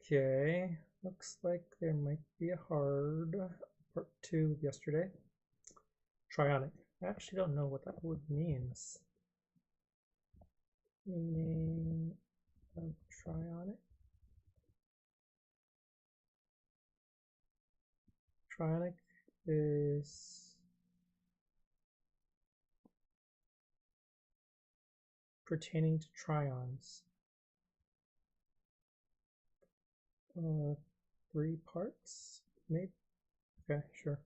Okay, looks like there might be a hard part 2 of yesterday. Trionic. I actually don't know what that word means. Meaning of trionic. Trionic is pertaining to trions. 3 parts, maybe? Okay, sure.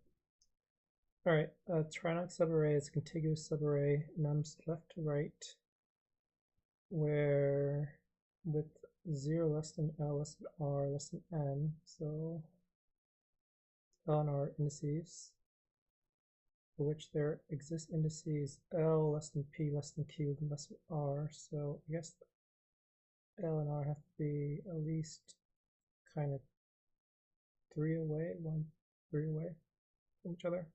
Alright, a trionic subarray is a contiguous subarray, nums left to right, where with 0 less than L less than R less than N, so L and R indices, for which there exist indices L less than P less than Q less than R, so I guess L and R have to be at least kind of 3 away, 3 away from each other.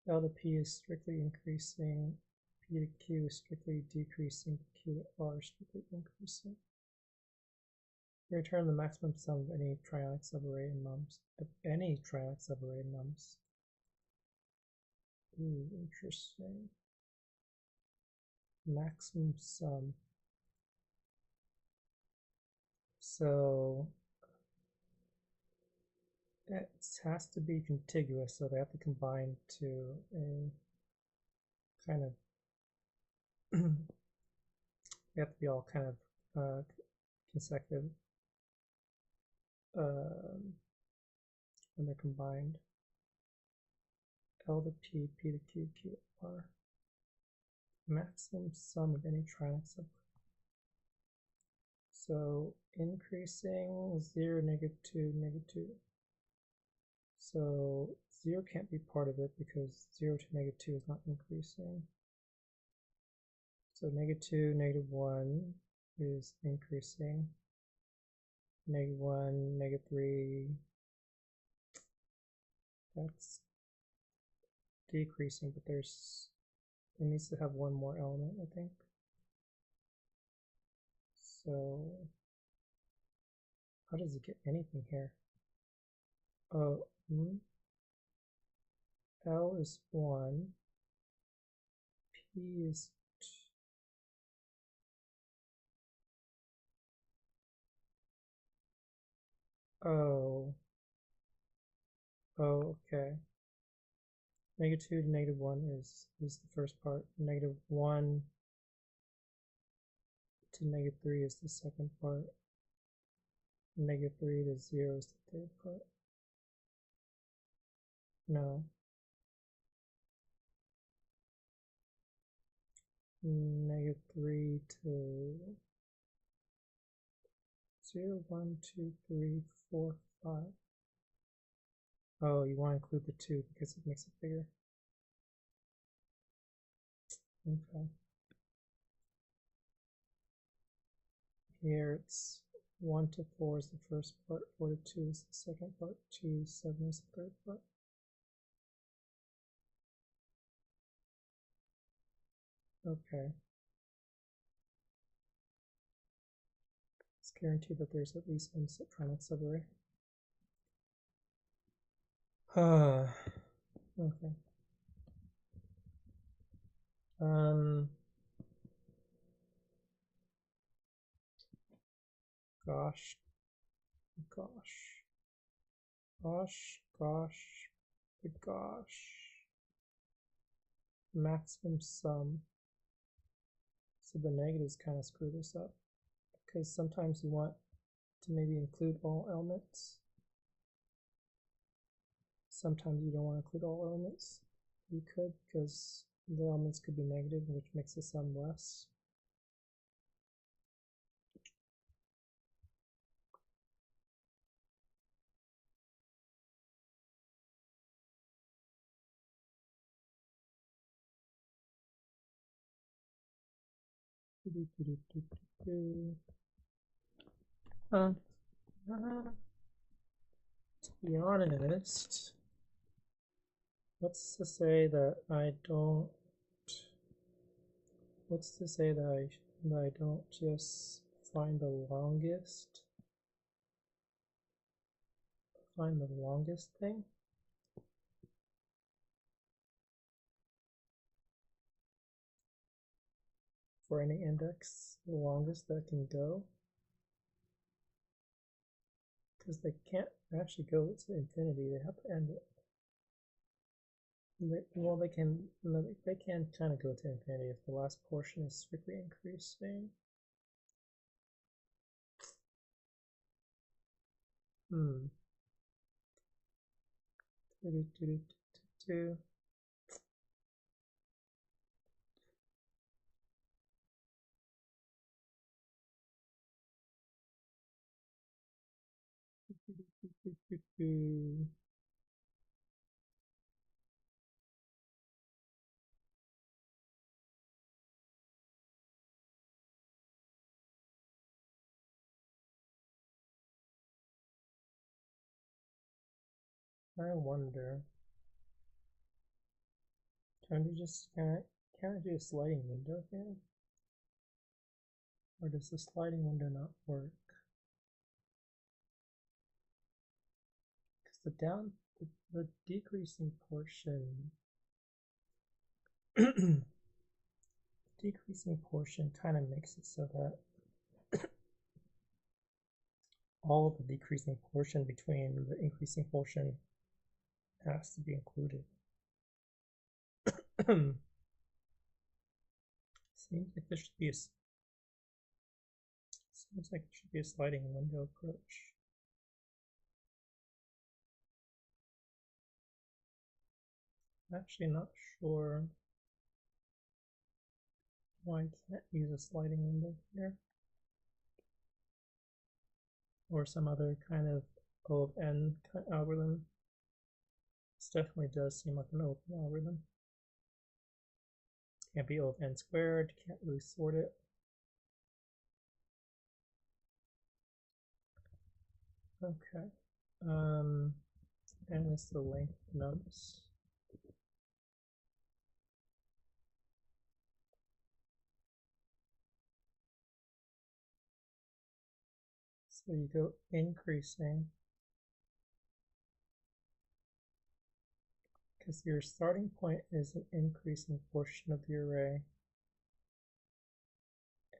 L to P is strictly increasing, P to Q is strictly decreasing, Q to R is strictly increasing. Return the maximum sum of any trionic subarray in nums. Ooh, interesting. Maximum sum. So it has to be contiguous, so they have to combine to a kind of they have to be all kind of consecutive when they're combined. L to P, P to Q, Q to R. Maximum sum of any trionic subarray. So increasing 0, -2, -2. So 0 can't be part of it because 0 to -2 is not increasing. So -2, -1 is increasing. -1, -3, that's decreasing, but it needs to have one more element, I think. So how does it get anything here? Oh, L is 1, P is 2. Oh, okay. -2 to -1 is the first part. -1 to -3 is the second part. -3 to 0 is the third part. No. -3 to 0, 1, 2, 3, 4, 5. Oh, you want to include the 2 because it makes it bigger. Okay. Here it's 1 to 4 is the first part, 4 to 2 is the second part, 2 to 7 is the third part. Okay. It's guaranteed that there's at least one trionic subarray. Okay. Gosh. Maximum sum. So the negatives kind of screw this up. Because sometimes you want to maybe include all elements. Sometimes you don't want to include all elements. You could, because the elements could be negative, which makes the sum less. To be honest, what's to say that I and I don't just find the longest thing. For any index, the longest that can go, because they can't actually go to infinity, they have to end it. Well, they can kind of go to infinity if the last portion is strictly increasing. I wonder, can I do a sliding window here? Or does the sliding window not work? Because the decreasing portion kind of makes it so that all of the decreasing portion between the increasing portion has to be included. Seems like there should be a sliding window approach. I'm actually not sure why I can't use a sliding window here, or some other kind of O of n algorithm. This definitely does seem like an open algorithm. Can't be O of n squared, can't really sort it. Okay. And it's the length nums. So you go increasing, because your starting point is an increasing portion of the array.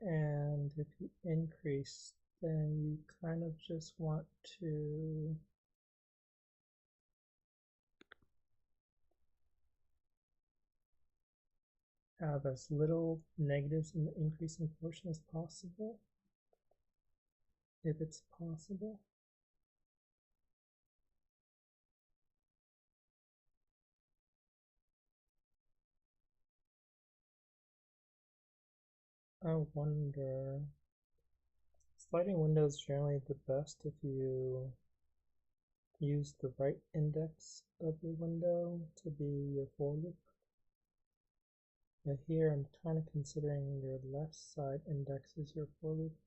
And if you increase, then you kind of just want to have as little negatives in the increasing portion as possible, if it's possible. I wonder, sliding window is generally the best if you use the right index of your window to be your for loop. But here I'm kind of considering your left side index as your for loop,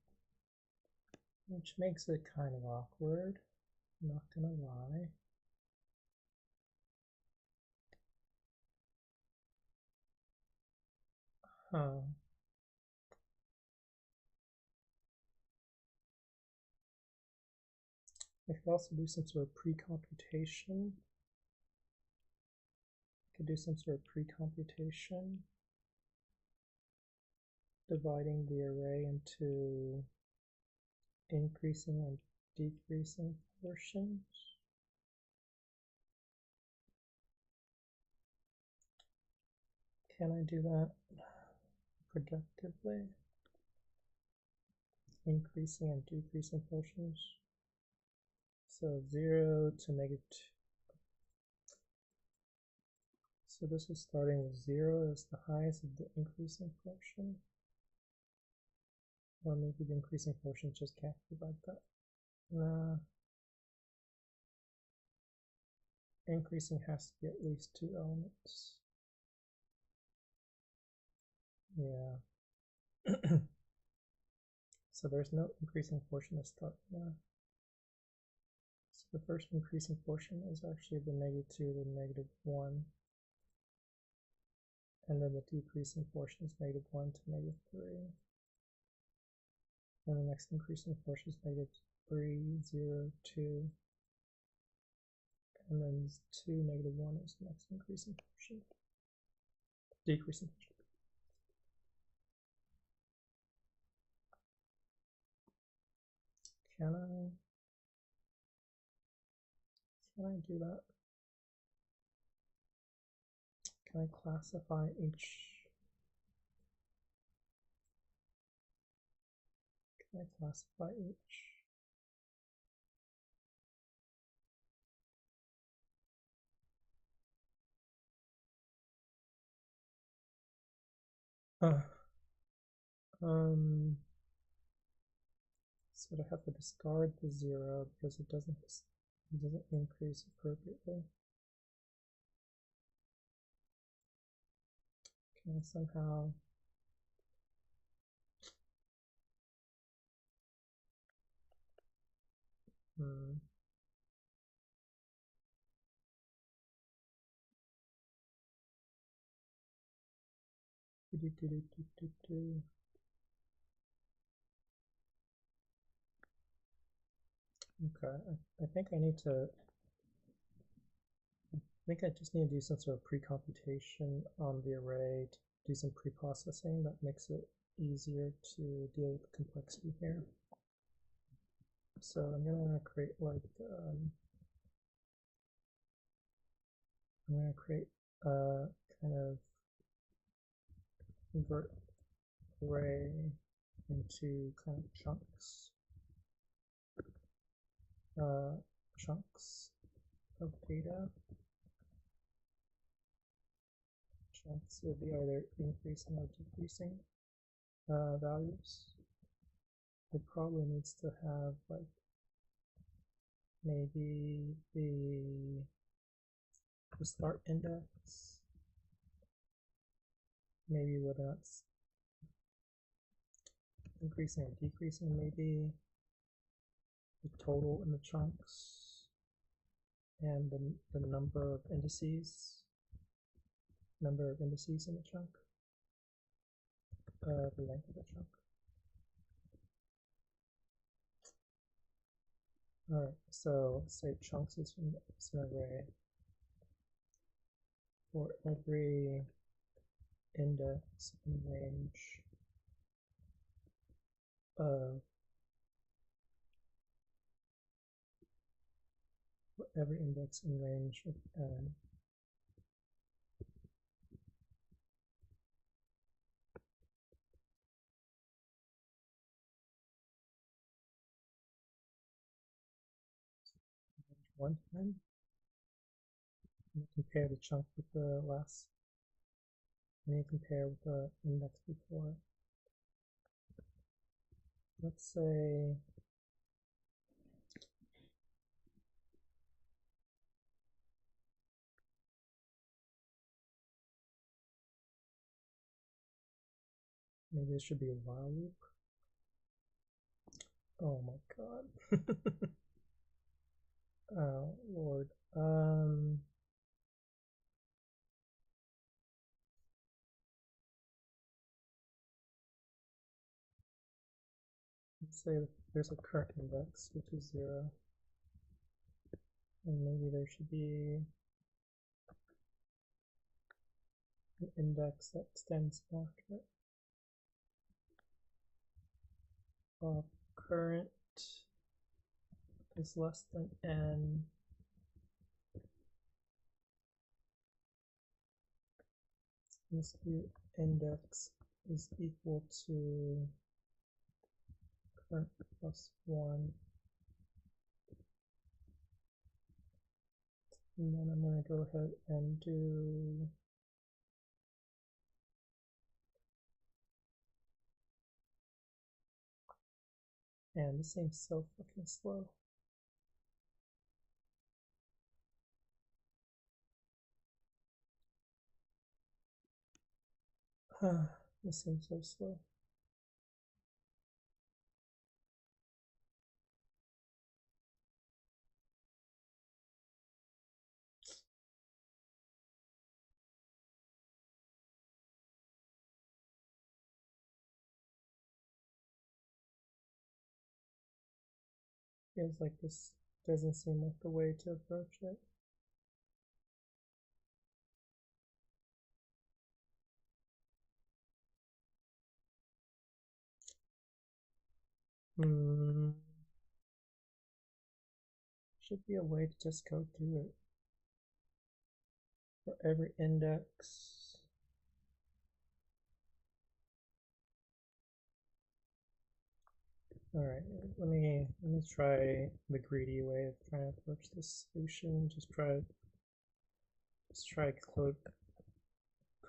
which makes it kind of awkward, not gonna lie. I could also do some sort of pre-computation. Dividing the array into increasing and decreasing portions. Can I do that productively? Increasing and decreasing portions. So 0 to -2. So this is starting with 0 as the highest of the increasing portion. Or maybe the increasing portion just can't be like that. Increasing has to be at least 2 elements. Yeah. So there's no increasing portion to start now. So the first increasing portion is actually the -2 to -1. And then the decreasing portion is -1 to -3. And the next increasing portion is -3, 0, 2. And then 2, -1 is the next increasing portion. Decreasing portion. Can I do that? Can I classify each? Can I classify each? So I have to discard the 0 because it doesn't increase appropriately. Can I somehow Okay, I think I need to. I think I just need to do some sort of pre-computation on the array to do some pre-processing that makes it easier to deal with the complexity here. So I'm gonna create like I'm gonna create a kind of convert array into kind of chunks of data. Chunks will be either increasing or decreasing values. It probably needs to have like maybe the start index, maybe whether that's increasing or decreasing, maybe the total in the chunks and the number of indices in the chunk, the length of the chunk. Alright, so let's say chunks is an array. For every index in range of every index in range of n, one to n. Compare the chunk with the last, and you compare with the index before. Let's say maybe it should be a while loop. Oh my god. Oh lord. Let's say there's a current index, which is 0. And maybe there should be an index that extends after it. Current is less than n. This index is equal to current plus 1. And then I'm going to go ahead and do and this seems so fucking slow. This seems so slow. Feels like this doesn't seem like the way to approach it. Should be a way to just go through it for every index. All right, let me try the greedy way of trying to approach this solution. Just try code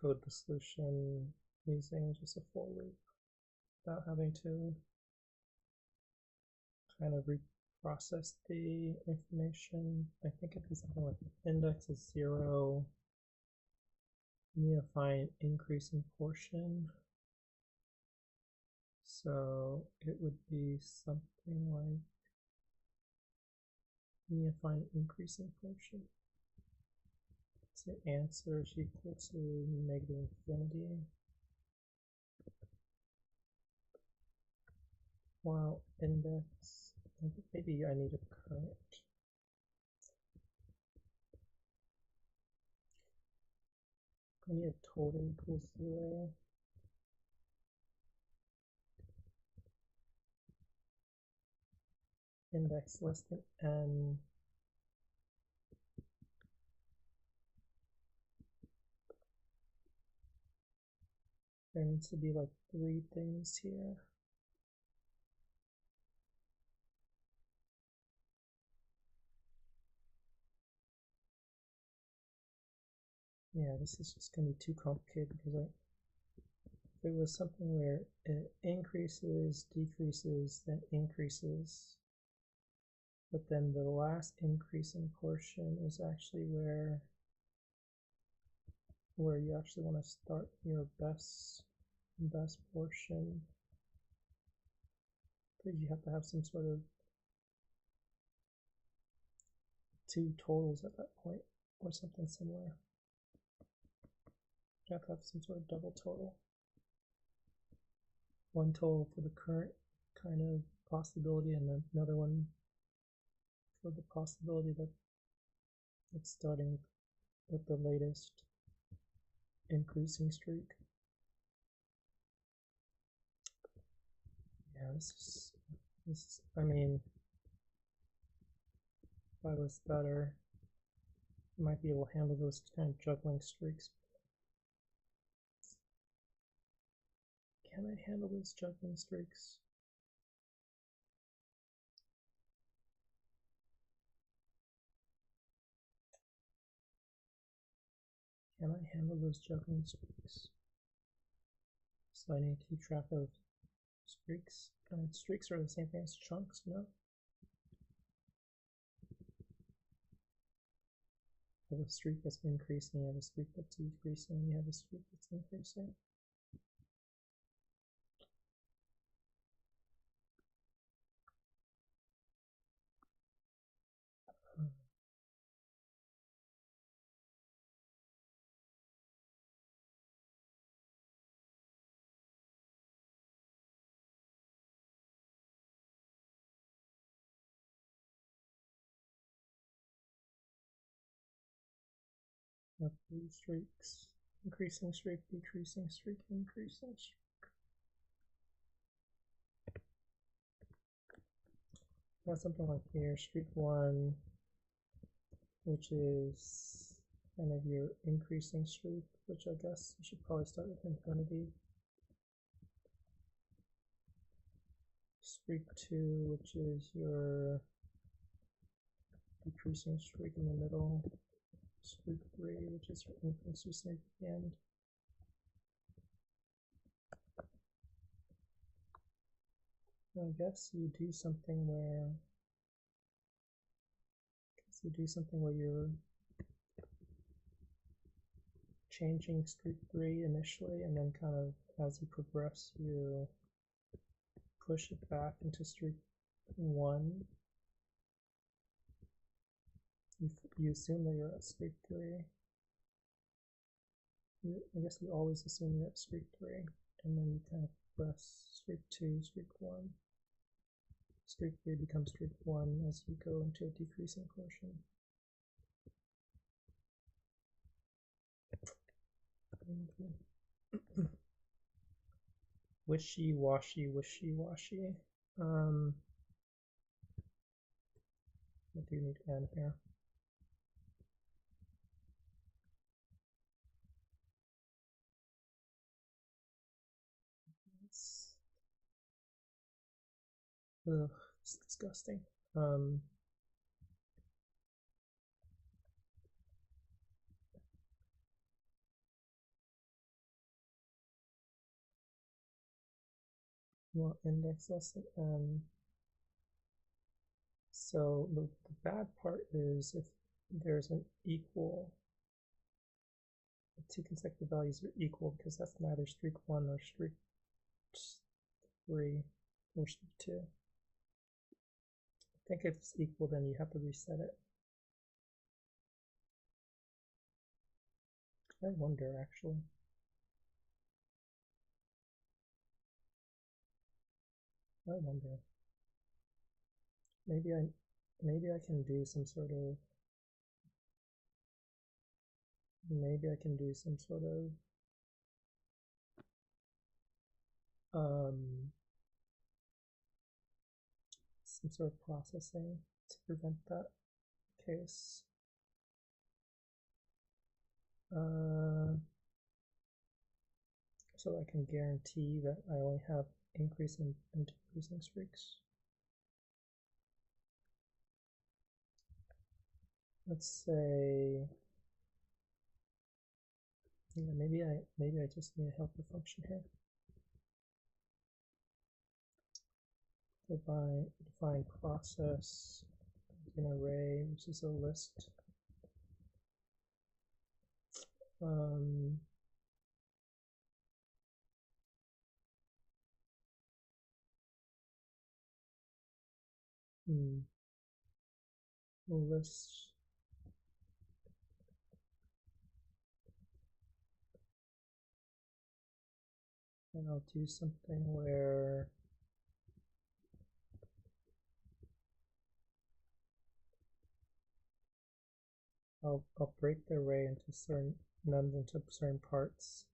the solution using just a for loop without having to kind of reprocess the information. I think it'd be something like index is 0. You need to find increasing portion. So it would be something like you need to find increasing portion. So answer is equal to negative infinity. While index, maybe I need a current. I need a total equals 0. Index less than n. There needs to be like 3 things here. Yeah, this is just going to be too complicated because if it was something where it increases, decreases, then increases, but then the last increasing portion is actually where you actually want to start your best portion. Because you have to have some sort of 2 totals at that point or something similar. You have to have some sort of double total. 1 total for the current kind of possibility and then another one for the possibility that it's starting with the latest increasing streak. Yeah, this is, I mean, if I was better, I might be able to handle those kind of juggling streaks. Can I handle those juggling streaks? Can I handle those juggling streaks? So I need to keep track of streaks. And streaks are the same thing as chunks, no? You have a streak that's increasing, you have a streak that's decreasing, you have a streak that's increasing. Have 3 streaks, increasing streak, decreasing streak, increasing streak. Got something like here, streak 1, which is kind of your increasing streak, which I guess you should probably start with infinity. Streak 2, which is your decreasing streak in the middle. Streak 3, which is your increasing streak at the end. I guess you do something where you're changing streak 3 initially, and then kind of as you progress, you push it back into streak 1. You assume that you're at streak 3. I guess you always assume you're at streak 3, and then you kind of press streak 2, streak 1. streak 3 becomes streak 1 as you go into a decreasing portion. Wishy-washy, wishy-washy. I do need n here. Ugh, it's disgusting. Well, index less than n. So the bad part is if there's an equal, two consecutive values are equal, because that's neither streak 1 or streak 3 or streak 2. I think if it's equal, then you have to reset it. I wonder, actually. I wonder. Maybe I can do some sort of some sort of processing to prevent that case. So I can guarantee that I only have increasing and decreasing streaks. Let's say, yeah, maybe I just need a helper function here. Define process an array, which is a list. List. And I'll do something where I'll break the array into certain nums into certain parts,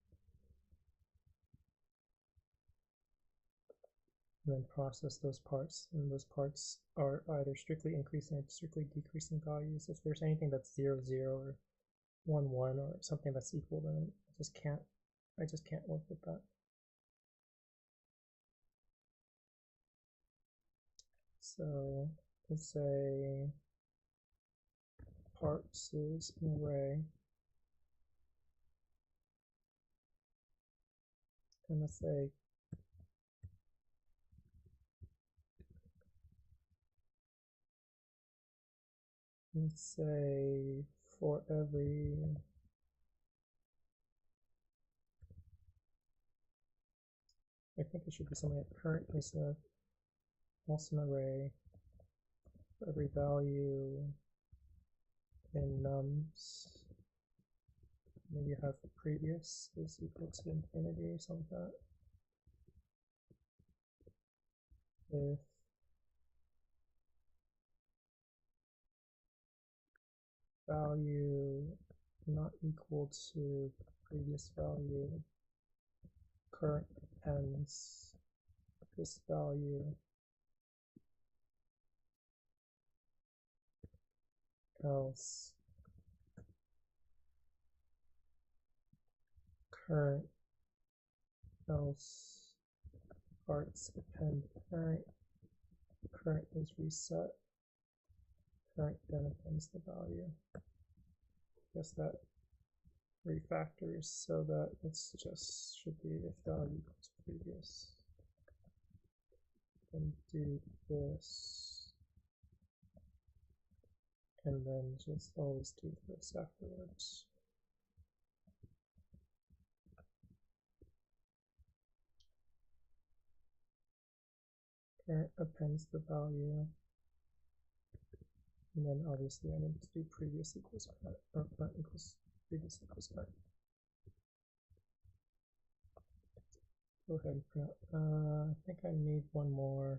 and then process those parts. And those parts are either strictly increasing or strictly decreasing values. If there's anything that's 0, 0 or 1, 1 or something that's equal, then I just can't work with that. So let's say parts is an array, and let's say for every I think it should be something like current is also an array for every value in nums. Maybe you have previous is equal to infinity, something like that. If value not equal to previous value, current appends this value, else current, else parts append current, current is reset, current then appends the value. I guess that refactors so that it's just should be if value equals previous. Then do this, and then just always do this afterwards. Current appends the value, and then obviously I need to do previous equals current, or current equals previous equals current. Go ahead and print out. I think I need one more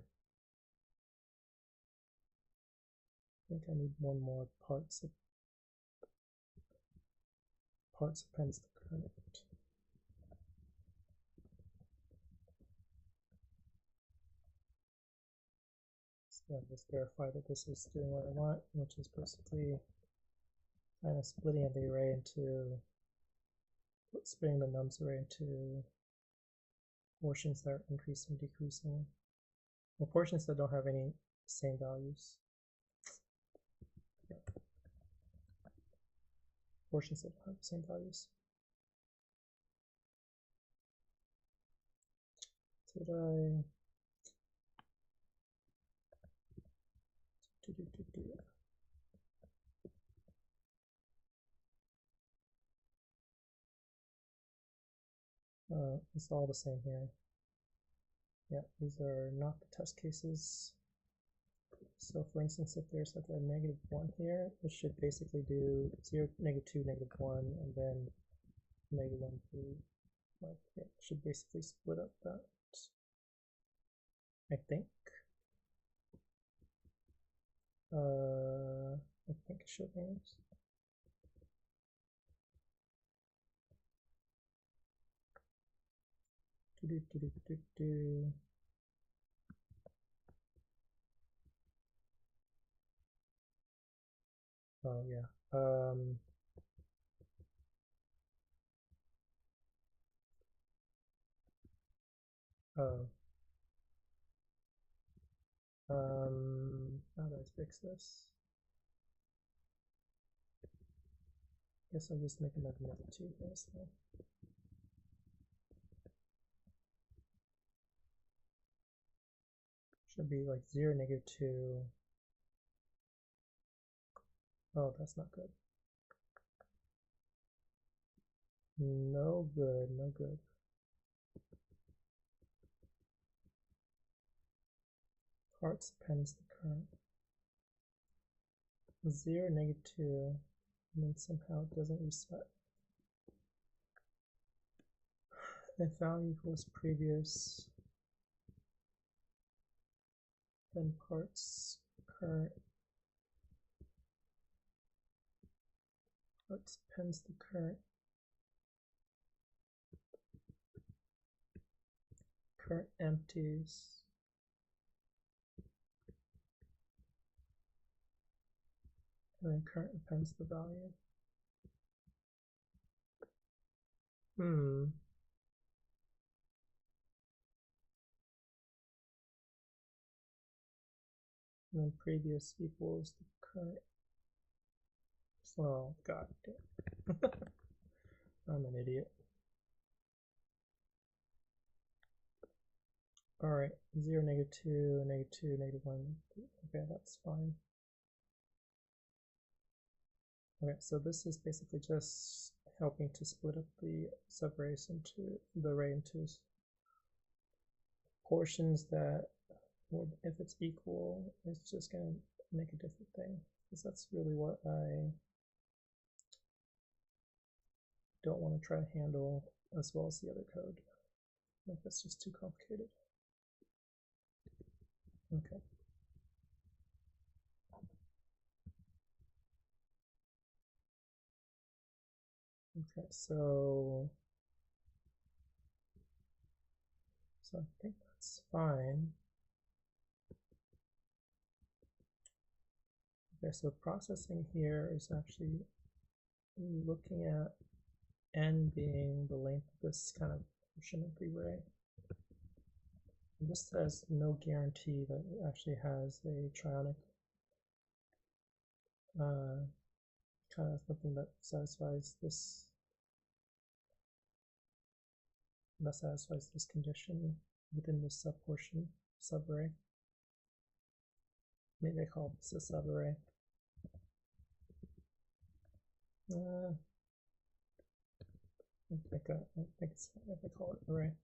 think I need one more parts appends the current. So I'll just verify that this is doing what I want, which is basically kind of splitting the array into, splitting the nums array into portions that are increasing, decreasing, or portions that don't have any same values. Yeah. Portions that don't have the same values. Did I? It's all the same here. Yeah, these are not the test cases. So for instance, if there's like a -1 here, it should basically do 0, -2, -1, and then -1 through, like, it should basically split up that, I think. I think it should be. Oh yeah. How do I fix this? Guess I'll just make another -2 here. So. Should be like 0, -2. Oh, that's not good. No good, no good. Parts appends the current. 0, -2, and then somehow it doesn't reset. If value equals previous, then parts current. Parts appends the current. Current empties. And then current appends the value. And then previous equals the current. Oh, god damn. I'm an idiot. Alright, 0, -2, -2, -1. Okay, that's fine. Okay, so this is basically just helping to split up the subarrays into the array into portions that, if it's equal, it's just going to make a different thing, because that's really what I don't want to try to handle as well as the other code. I think that's just too complicated. Okay. Okay, so I think that's fine. Okay, so processing here is actually looking at n being the length of this kind of portion of the array. And this has no guarantee that it actually has a trionic kind of something that satisfies this condition within this subportion subarray. Maybe I call this a subarray. I call it array.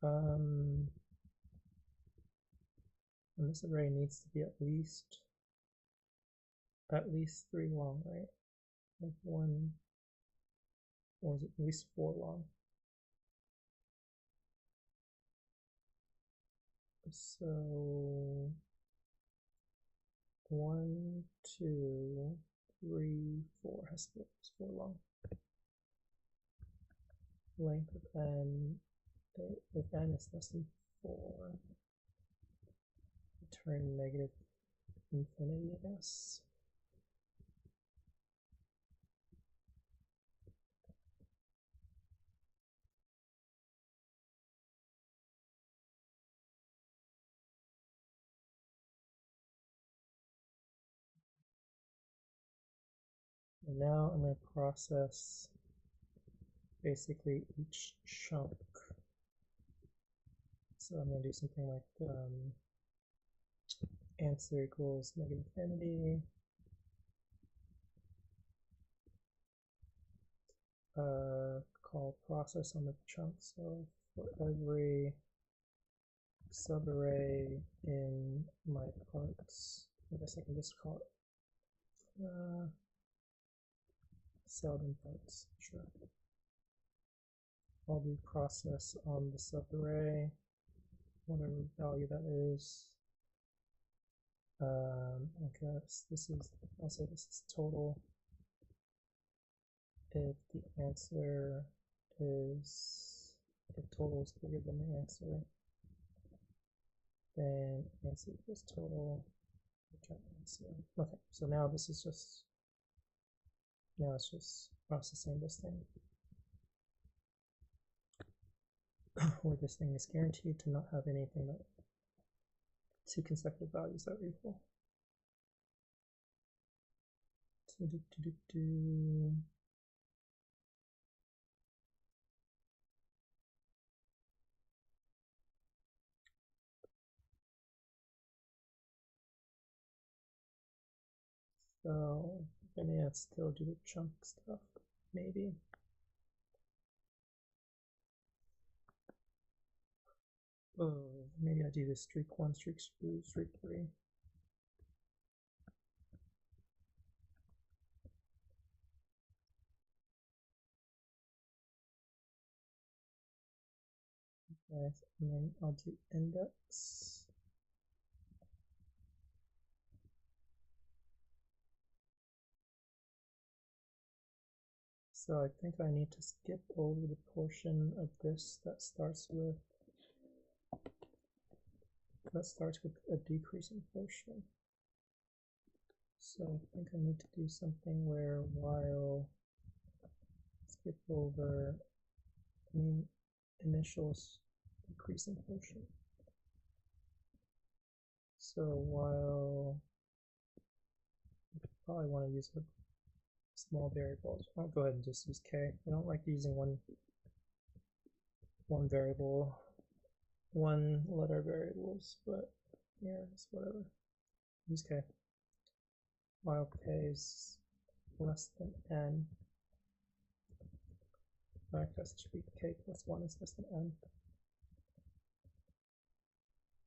And this array needs to be at least 3 long, right? Like 1, or is it at least 4 long? So 1, 2, 3, 4 has to be 4 long. Length of n, if n is less than 4, return negative infinity, I guess. And now I'm going to process basically each chunk. So I'm going to do something like answer equals negative infinity. Call process on the chunk. So for every subarray in my parts, I guess I can just call it seldom parts, sure. I'll do process on the subarray, whatever value that is. Okay, this is, I'll say this is total. If the answer is, if total is bigger than the answer, then answer equals total, return answer. Okay, so now this is just, now it's just processing this thing. Where this thing is guaranteed to not have anything that two consecutive values that are equal. So I may have still do the chunk stuff, maybe. Oh, maybe I do the streak 1, streak 2, streak 3. Okay, and then I'll do index. So I think I need to skip over the portion of this that starts with a decreasing portion. So I think I need to do something where while skip over initial decreasing portion. So while I probably want to use a small variable, I'll go ahead and just use k. I don't like using one variable, one letter variables, but yeah, it's whatever. Use k. While k is less than n. In fact, that should be k plus 1 is less than n.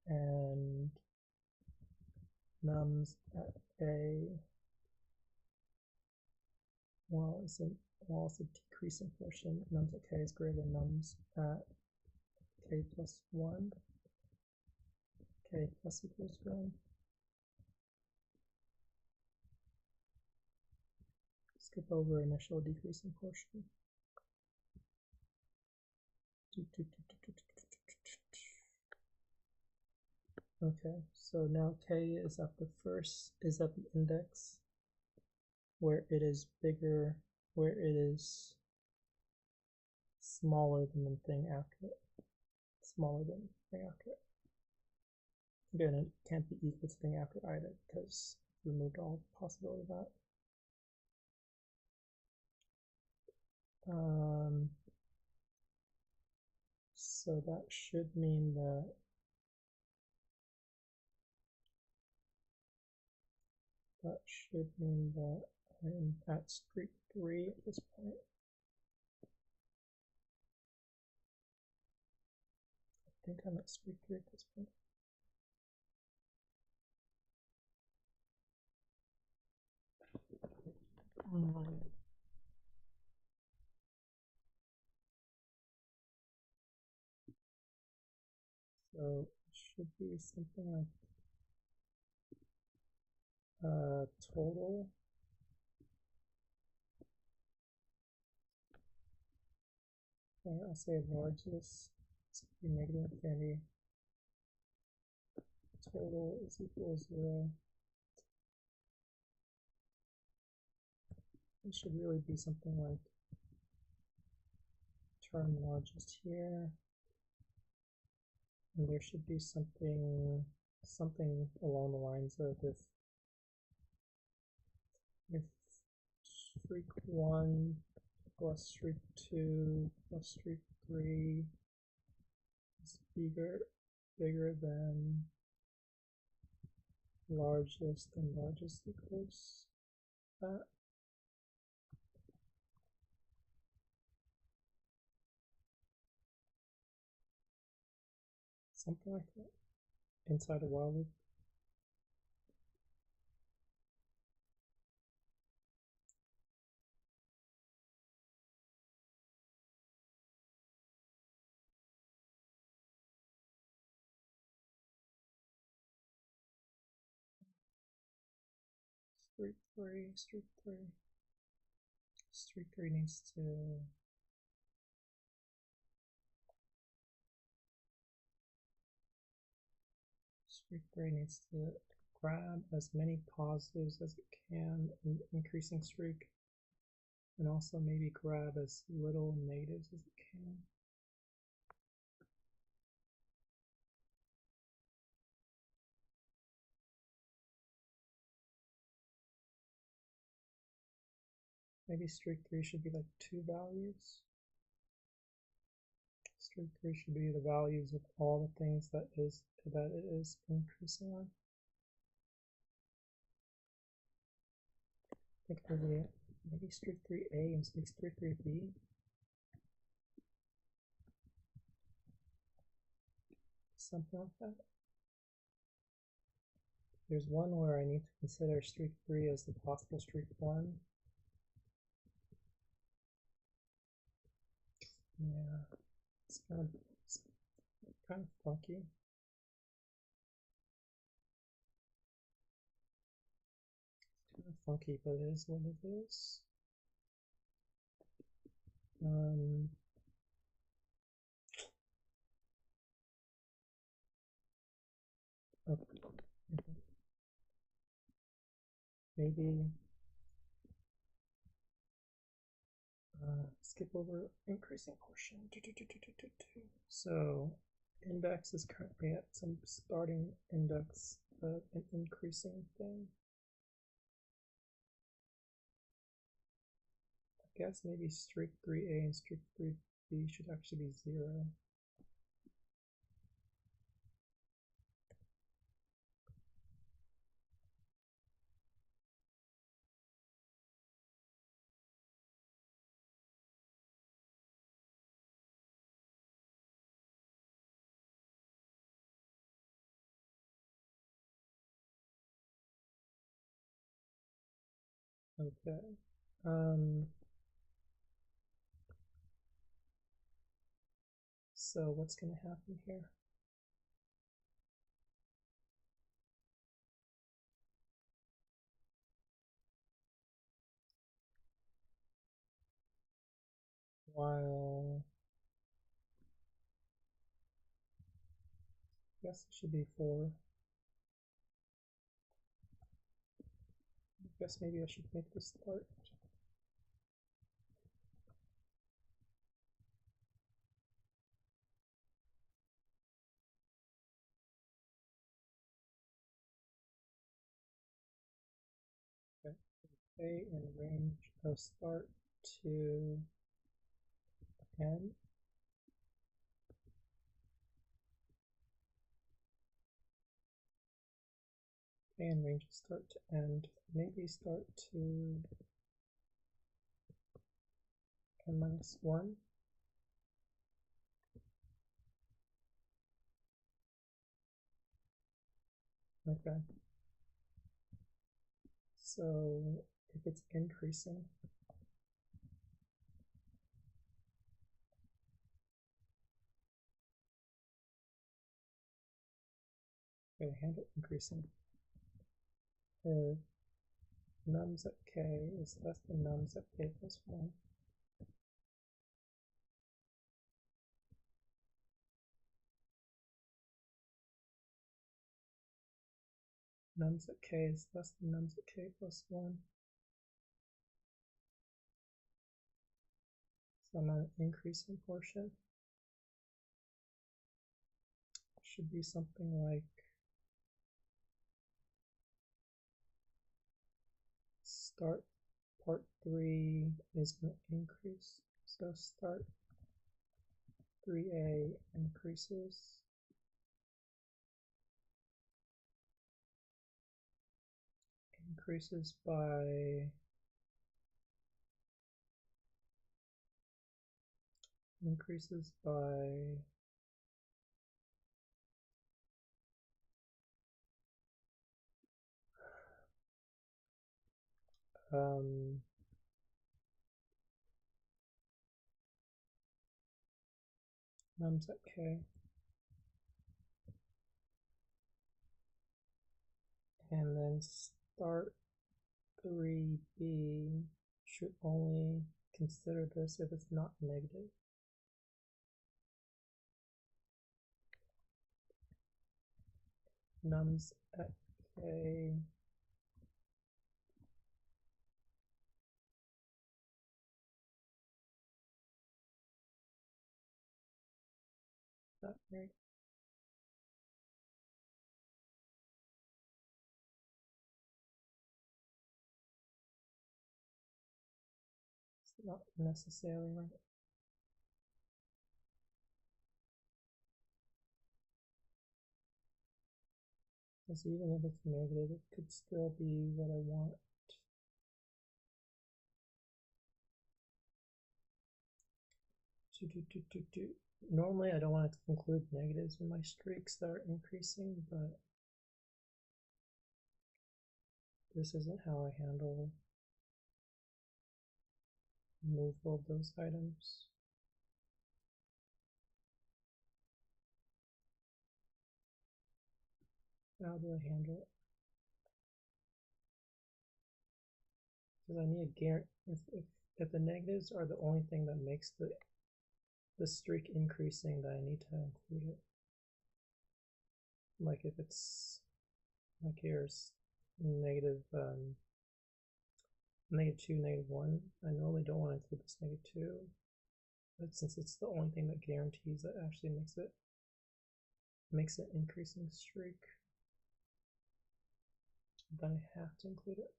And nums at a, while it's a decreasing portion, nums at k is greater than nums at k plus 1, k plus equals 1. Skip over initial decreasing portion. Okay, so now k is at the index where it is bigger, where it is smaller than the thing after it. Smaller than the thing after it. Again, it can't be equal to the thing after either because we removed all possibility of that. So that should mean that I'm at streak 3 at this point. I think I'm at streak 3 at this point. So it should be something like total. I'll say largest is negative infinity. Total is equal to 0. It should really be something like term largest here, and there should be something along the lines of if streak 1 plus streak 2 plus streak 3 is bigger than largest, and largest equals that. Something like that inside a while loop. Streak 3 needs to grab as many positives as it can in increasing streak, and also maybe grab as little negatives as it can. Maybe streak 3 should be like 2 values. Streak 3 should be the values of all the things that it is increasing on. I think maybe streak 3A and streak 3B. Something like that. There's one where I need to consider streak 3 as the possible streak 1. Yeah, it's kind of funky. It's kind of funky, but it is what it is. Okay. Maybe skip over increasing portion. So index is currently at some starting index of an increasing thing. I guess maybe streak 3A and streak 3B should actually be 0. Okay. So what's going to happen here? While I guess it should be 4. I guess maybe I should make this start. Okay. A in range of start to end. A in range of start to end. Maybe start to n-1. Okay. So if it's increasing, okay, handle increasing. nums at k is less than nums at k plus 1. Nums at k is less than nums at k plus 1. So I'm on an increasing portion. Should be something like start part 3 is going to increase. So start 3a increases. Increases by nums at k, and then start 3b should only consider this if it's not negative. Nums at k that right? It's not necessarily right. Because even if it's negative, it could still be what I want. Normally I don't want to include negatives in my streaks that are increasing, but this isn't how I handle removal of those items. How do I handle it? Because I need a guarantee. If the negatives are the only thing that makes the streak increasing, then I need to include it. Like if it's like here's negative 2, -1. I normally don't want to include this -2, but since it's the only thing that guarantees that actually makes it increasing streak, then I have to include it.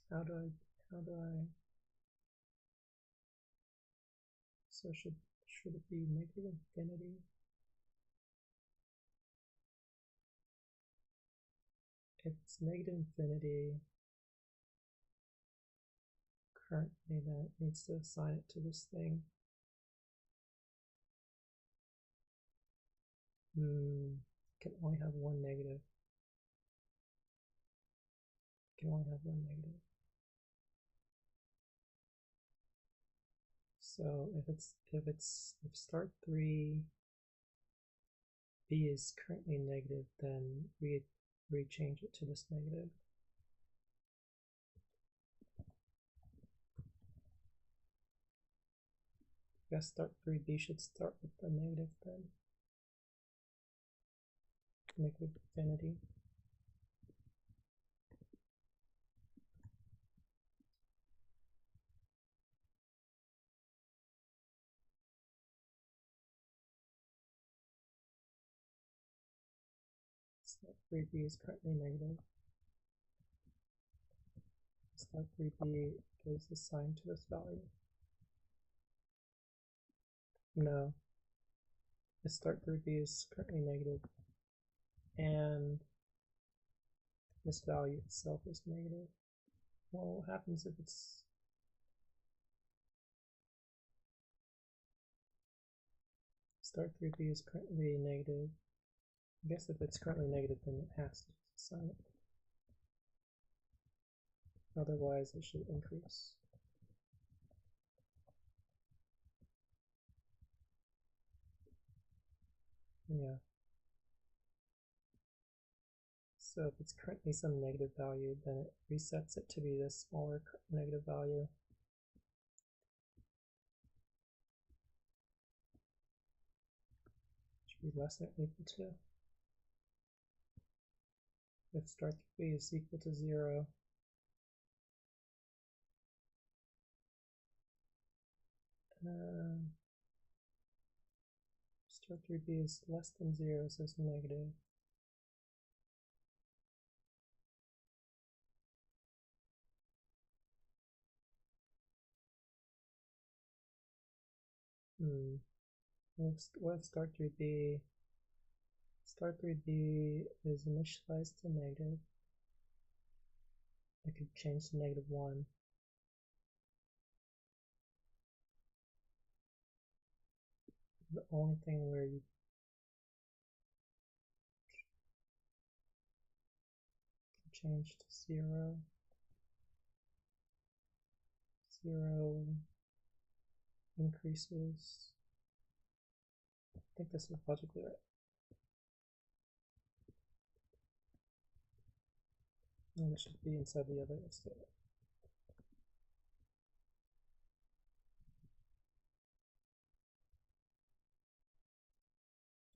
How do I so should it be negative infinity? If it's negative infinity currently, then it needs to assign it to this thing. Can only have one negative. Can only have one negative. So if start 3 b is currently negative, then we rechange it to this negative. I guess start 3b should start with the negative then. Negative infinity. Start 3b is currently negative. Start 3b is assigned to this value. No. The start 3b is currently negative, and this value itself is negative. Well, what happens if it's start 3b is currently negative? I guess if it's currently negative, then it has to assign it. Otherwise, it should increase. Yeah. So if it's currently some negative value, then it resets it to be this smaller negative value. Should be less than or equal to. If start 3 is equal to 0, start 3b is less than 0, so it's negative. What if start 3b? Start 3b is initialized to negative. I could change to -1. The only thing where you change to 0, 0 increases. I think this is logically right. And it should be inside the other statement.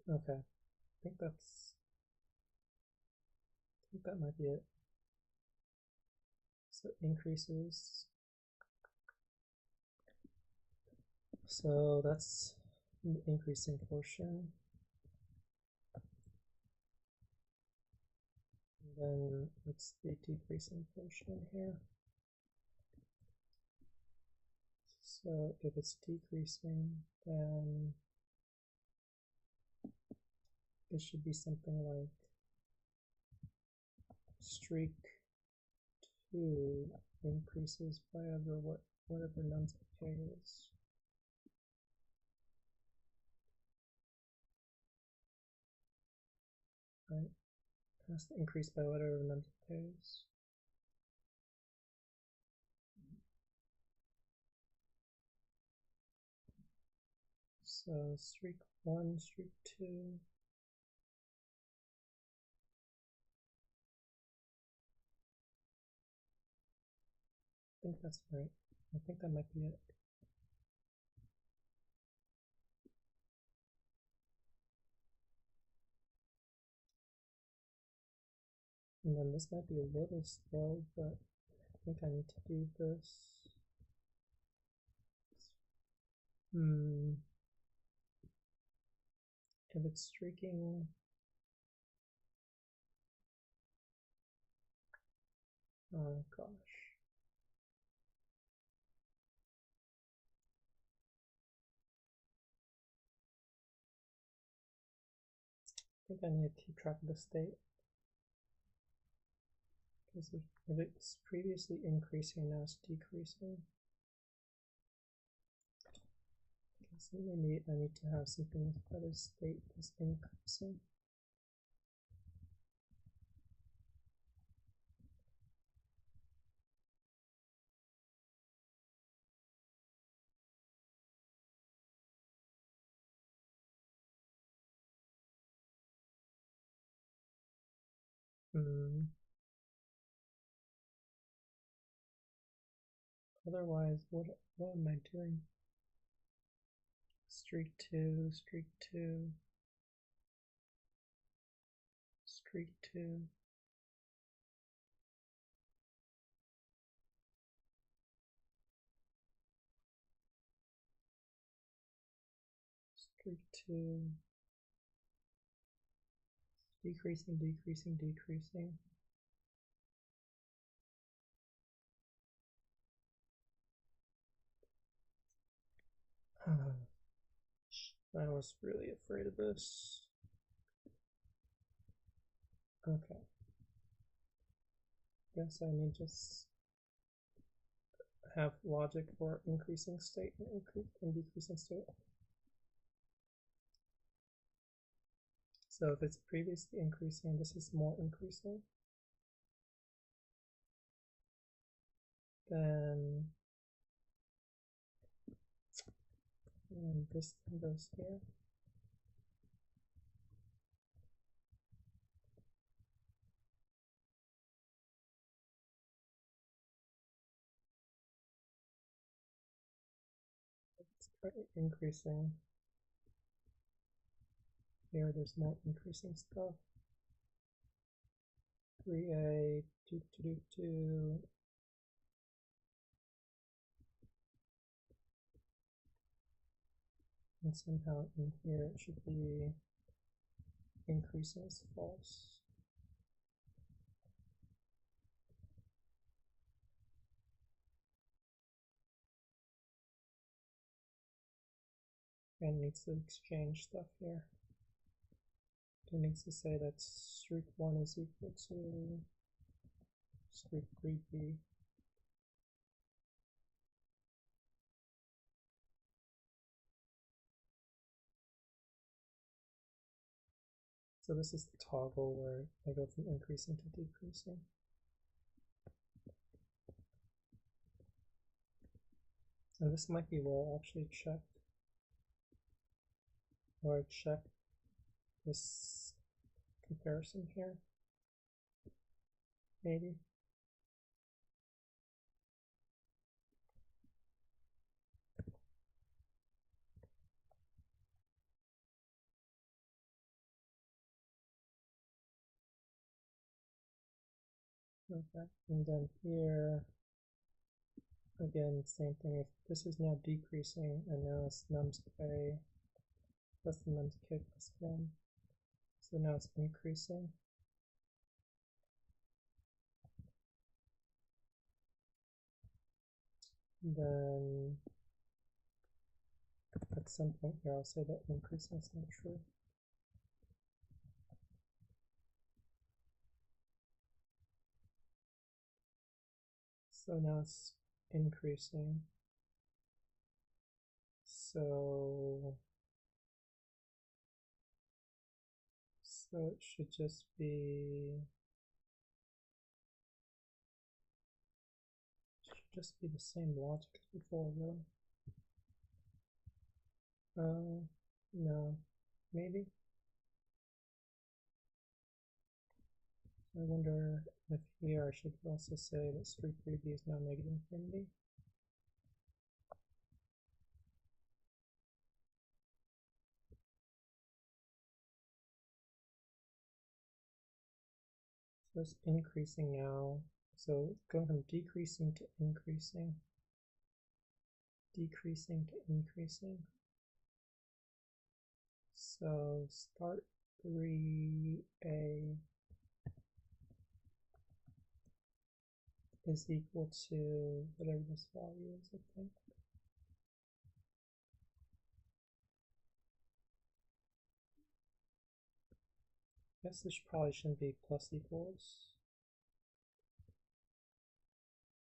Okay, I think that might be it. So increases. So that's the increasing portion. And then what's the decreasing portion here? So if it's decreasing, then it should be something like streak 2 increases by whatever nums of k is. Right? It has to increase by whatever nums of k is. So streak 1, streak 2. I think that's right. I think that might be it. And then this might be a little slow, but I think I need to do this. If it's streaking, oh gosh. I think I need to keep track of the state. Because if it's previously increasing, now it's decreasing. So maybe I need to have something that is state is increasing. Otherwise, what am I doing? Streak 2, streak 2, streak 2. Streak 2. Decreasing, decreasing, decreasing. I was really afraid of this. Okay. Guess I need to just have logic for increasing state and decreasing state. So if it's previously increasing, this is more increasing. Then and this thing goes here. increasing. Here there's more increasing stuff. 3a, 2. And somehow in here it should be increasing is false. And needs to exchange stuff here. It needs to say that streak 1 is equal to streak 3b. So this is the toggle where I go from increasing to decreasing. And this might be where I actually checked, or I check this comparison here, maybe. Okay, and then here, again, same thing. If this is now decreasing, and now it's nums k plus the nums k plus 1, so now it's increasing. Then at some point here, I'll say that increasing is not true. So now it's increasing. So it should just be the same logic as before, really. No, maybe. I wonder if here I should also say that streak 3b is now negative infinity. So it's increasing now. So going from decreasing to increasing, decreasing to increasing. So start 3a is equal to whatever this value is, I think. I guess this probably shouldn't be plus equals.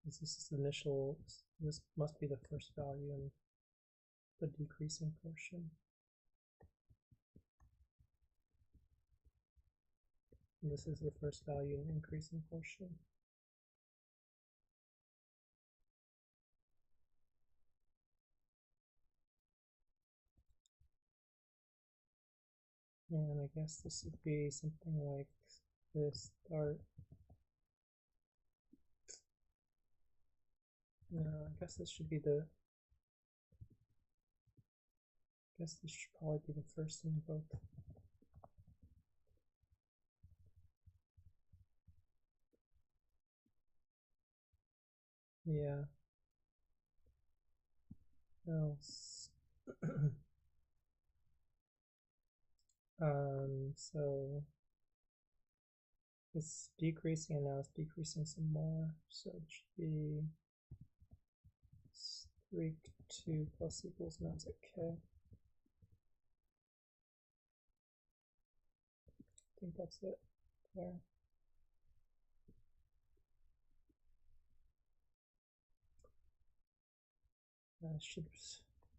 This is the initial, this must be the first value in the decreasing portion. And this is the first value in the increasing portion. And I guess this would be something like this start. No, I guess this should be the, I guess this should probably be the first in both. Yeah. Else. So it's decreasing and now it's decreasing some more. So it should be streak 2 plus equals now it's at k. I think that's it there.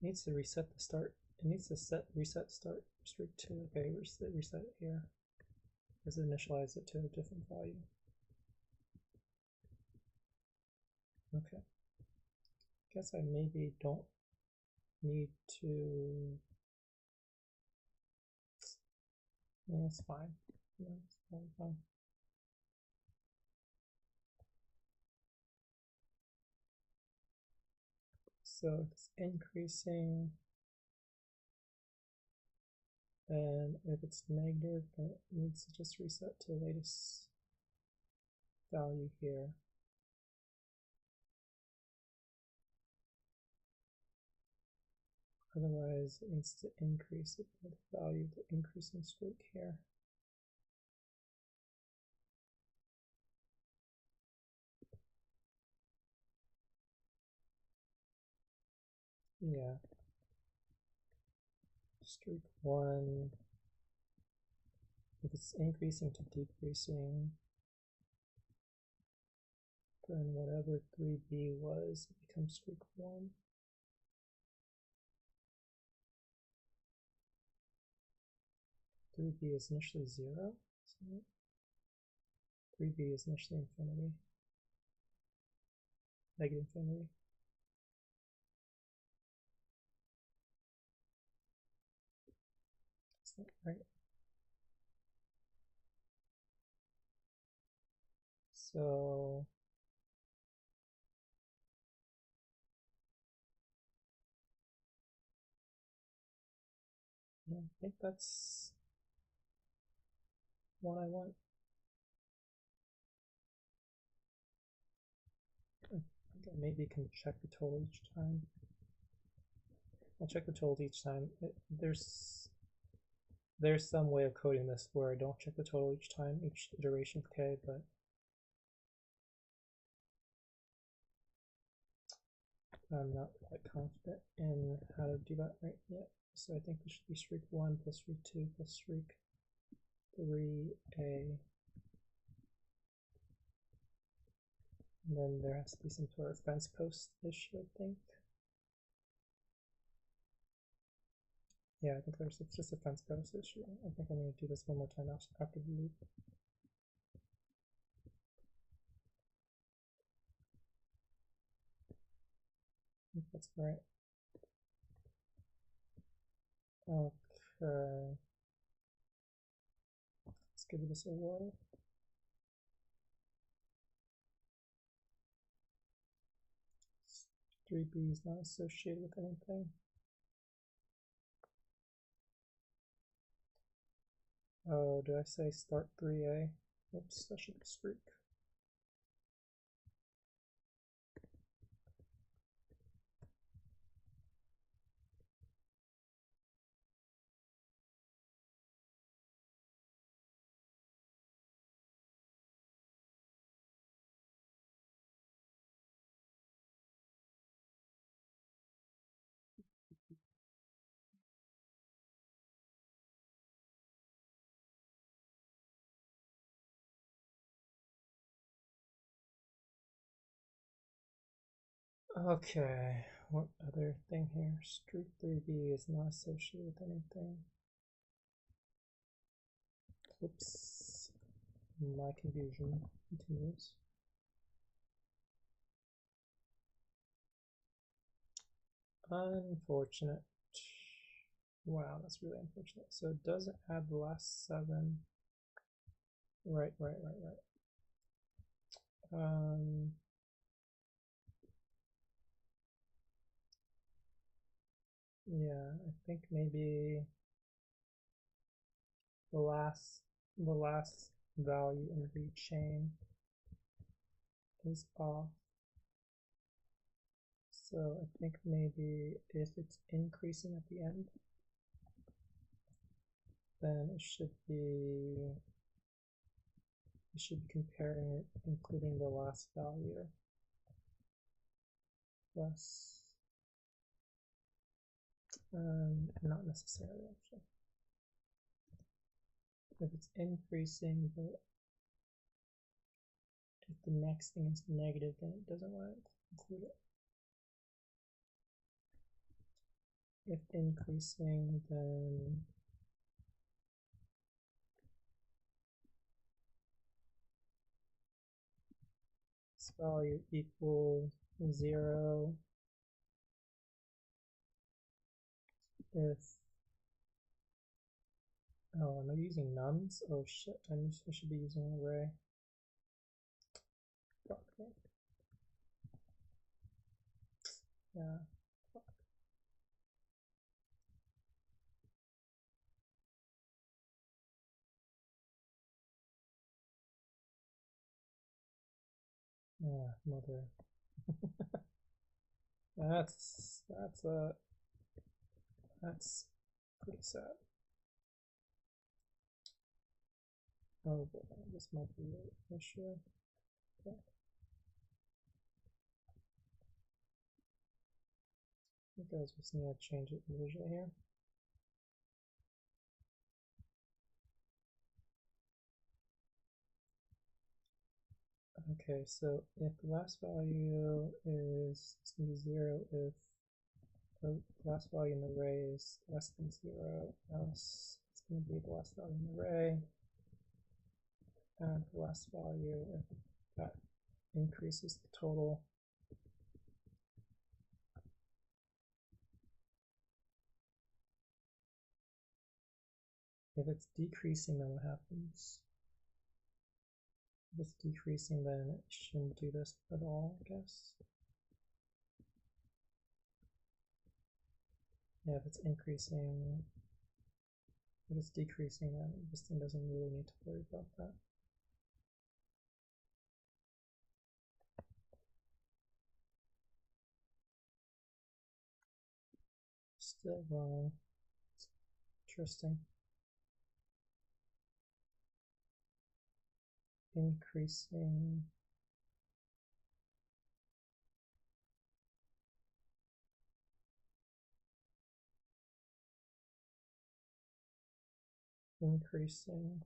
Needs to reset the start. It needs to reset start streak 2. Okay, reset it here. Let's initialize it to a different value. Okay. Guess I maybe don't need to. Yeah, it's fine. Yeah, it's probably fine. So it's increasing. And if it's negative, then it needs to just reset to the latest value here. Otherwise, it needs to increase it by the value of the increasing streak here. Yeah. Streak 1, if it's increasing to decreasing, then whatever 3b was, it becomes streak 1. Three b is initially 0, so 3b is initially infinity, negative infinity. Is that right? So yeah, I think that's what I want. I think I maybe can check the total each time. I'll check the total each time. There's some way of coding this where I don't check the total each time, each iteration of k, but I'm not quite confident in how to do that right yet. So I think this should be streak 1 plus streak 2 plus streak 3a. And then there has to be some sort of fence post issue, I think. Yeah, I think it's just a fence post issue. I think I'm going to do this one more time after the loop. I think that's right. Okay. Let's give this a whirl. Three B is not associated with anything. Oh, did I say start 3A? Oops, that should be streak. Okay, what other thing here? Streak 3B is not associated with anything. Oops, my confusion continues. Unfortunate. Wow, that's really unfortunate. So it doesn't add the last 7. Right. Yeah, I think maybe the last value in the chain is off. So I think maybe if it's increasing at the end, then it should be comparing it, including the last value plus not necessarily actually. If it's increasing, but if the next thing is negative, then it doesn't want to include it. If increasing, then this value equals 0 if oh, am I using nums? Oh shit, I should be using an array. Fuck me. Yeah. Ah, mother. That's pretty sad. Oh boy, this might be an issue. Okay. I think I was just gonna change it individually here. Okay, so if the last value is it's gonna be 0 if the last value in the array is less than 0, else it's gonna be the last value in the array, and the last value if that increases the total. If it's decreasing, then what happens? If it's decreasing, then it shouldn't do this at all, I guess. Yeah, if it's increasing, if it's decreasing, then this thing doesn't really need to worry about that. Still wrong. Interesting. Increasing. Increasing.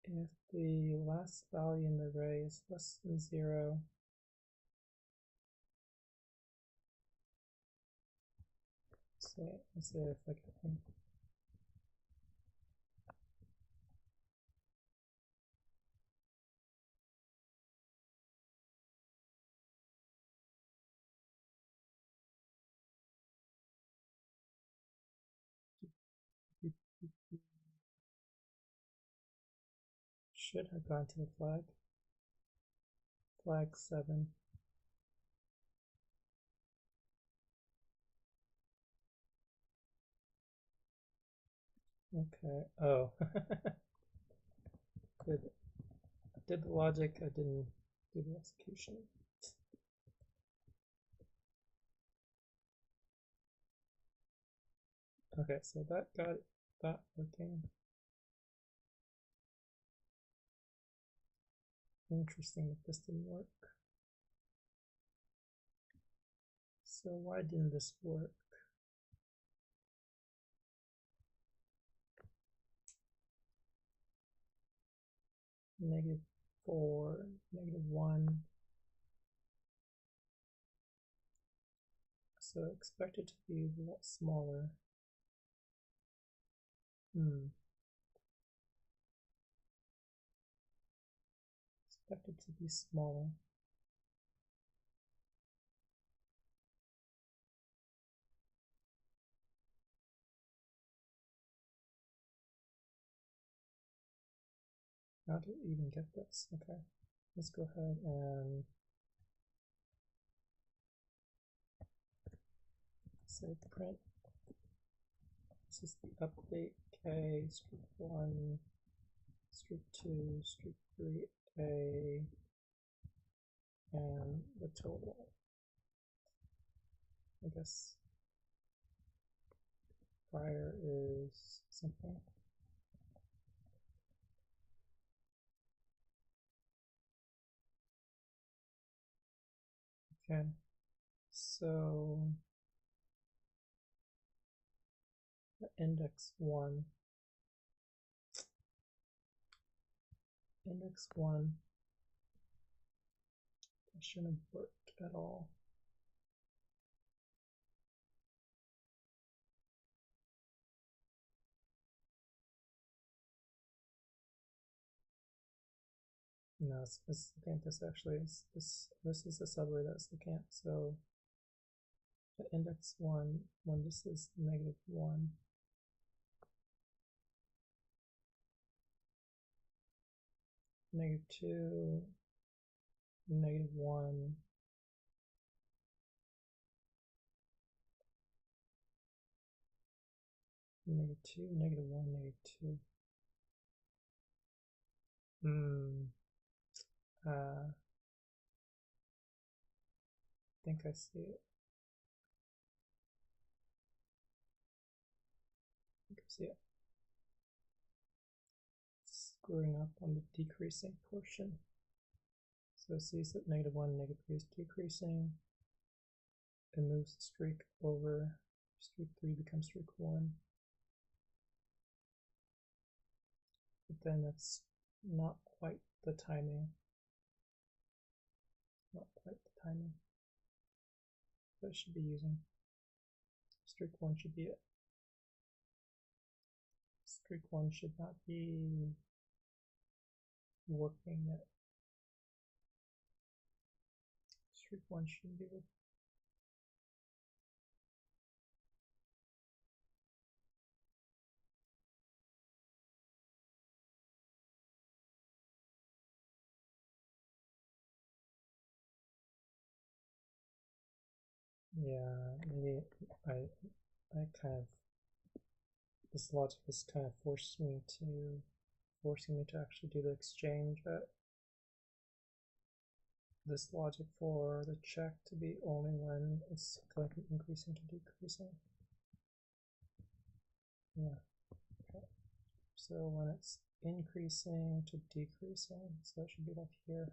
If the last value in the array is less than 0, let's say if I can should have gone to the flag. Flag 7. Okay. Oh. did the logic, I didn't do the execution. Okay, so that got that working. Interesting that this didn't work. So why didn't this work? -4, -1. So expect it to be a lot smaller. Expect it to be smaller. How to even get this? Okay, let's go ahead and say print. This is the update k, string 1, string 2, string 3a, and the total. I guess prior is something. Okay, so the index 1 that shouldn't work at all. No, it's looking at this actually. This is the subarray that's looking at. So the index 1, when this is -1, -2, -1, -2, -1, -2. I think I see it. Screwing up on the decreasing portion. So it sees that -1, -3 is decreasing. It moves the streak over. Streak 3 becomes streak 1. But then it's not quite the timing. Not quite the timing that it should be using. Streak 1 should be it. Streak 1 should not be working yet. Streak 1 shouldn't be working. Yeah, maybe I kind of, this logic has kind of forcing me to actually do the exchange, but this logic for the check to be only when it's going from increasing to decreasing. Yeah. Okay. So when it's increasing to decreasing, so it should be like here.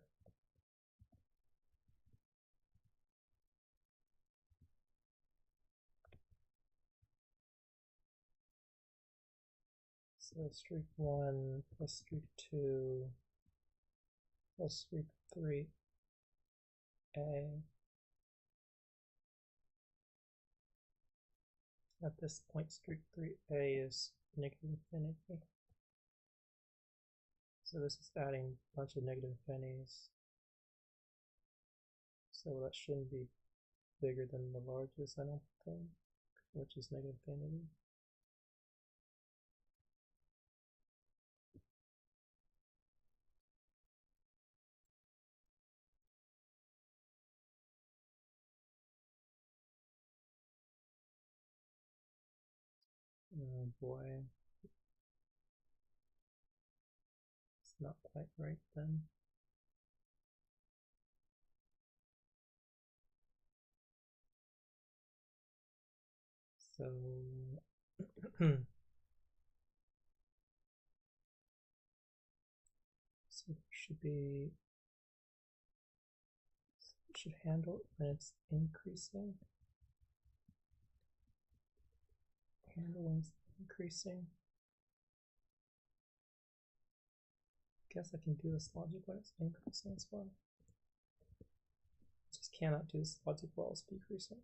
So streak 1 plus streak 2 plus streak 3A. At this point, streak 3A is negative infinity. So this is adding a bunch of negative infinities. So that shouldn't be bigger than the largest, I don't think, which is negative infinity. Oh boy. It's not quite right then. So so it should handle it when it's increasing. Handle when it's increasing. Guess I can do this logic when it's increasing as well. Just cannot do this logic while it's decreasing.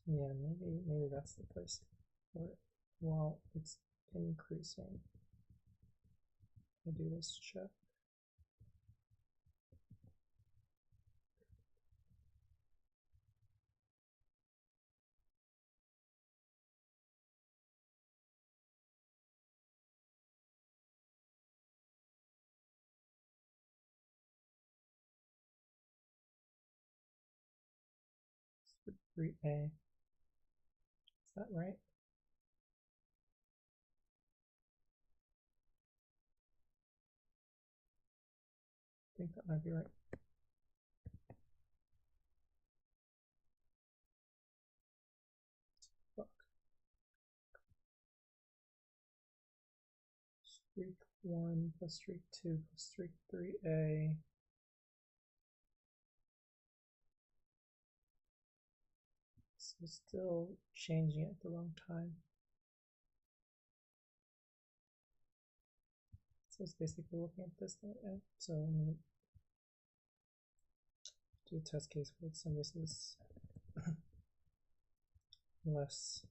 Yeah, maybe that's the place where while it's increasing, I do this check. So 3A. Is that right? I think that might be right. Fuck. Streak 1 plus streak 2 plus streak 3A. So still changing it at the wrong time. So it's basically looking at this thing. So I'm going to do a test case where some of this is less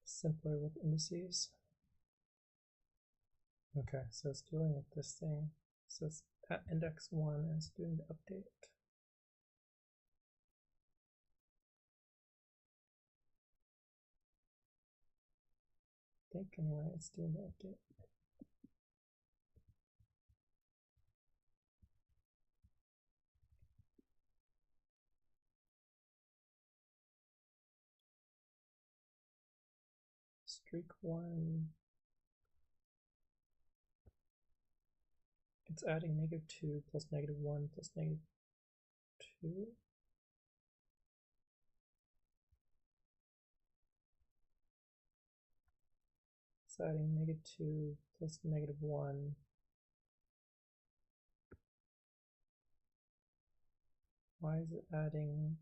simpler with indices. Okay, so it's dealing with this thing. So it's at index 1 and it's doing the update. I think anyway, it's doing the update. streak 1. It's adding -2 plus -1 plus -2. It's adding -2 plus -1. Why is it adding?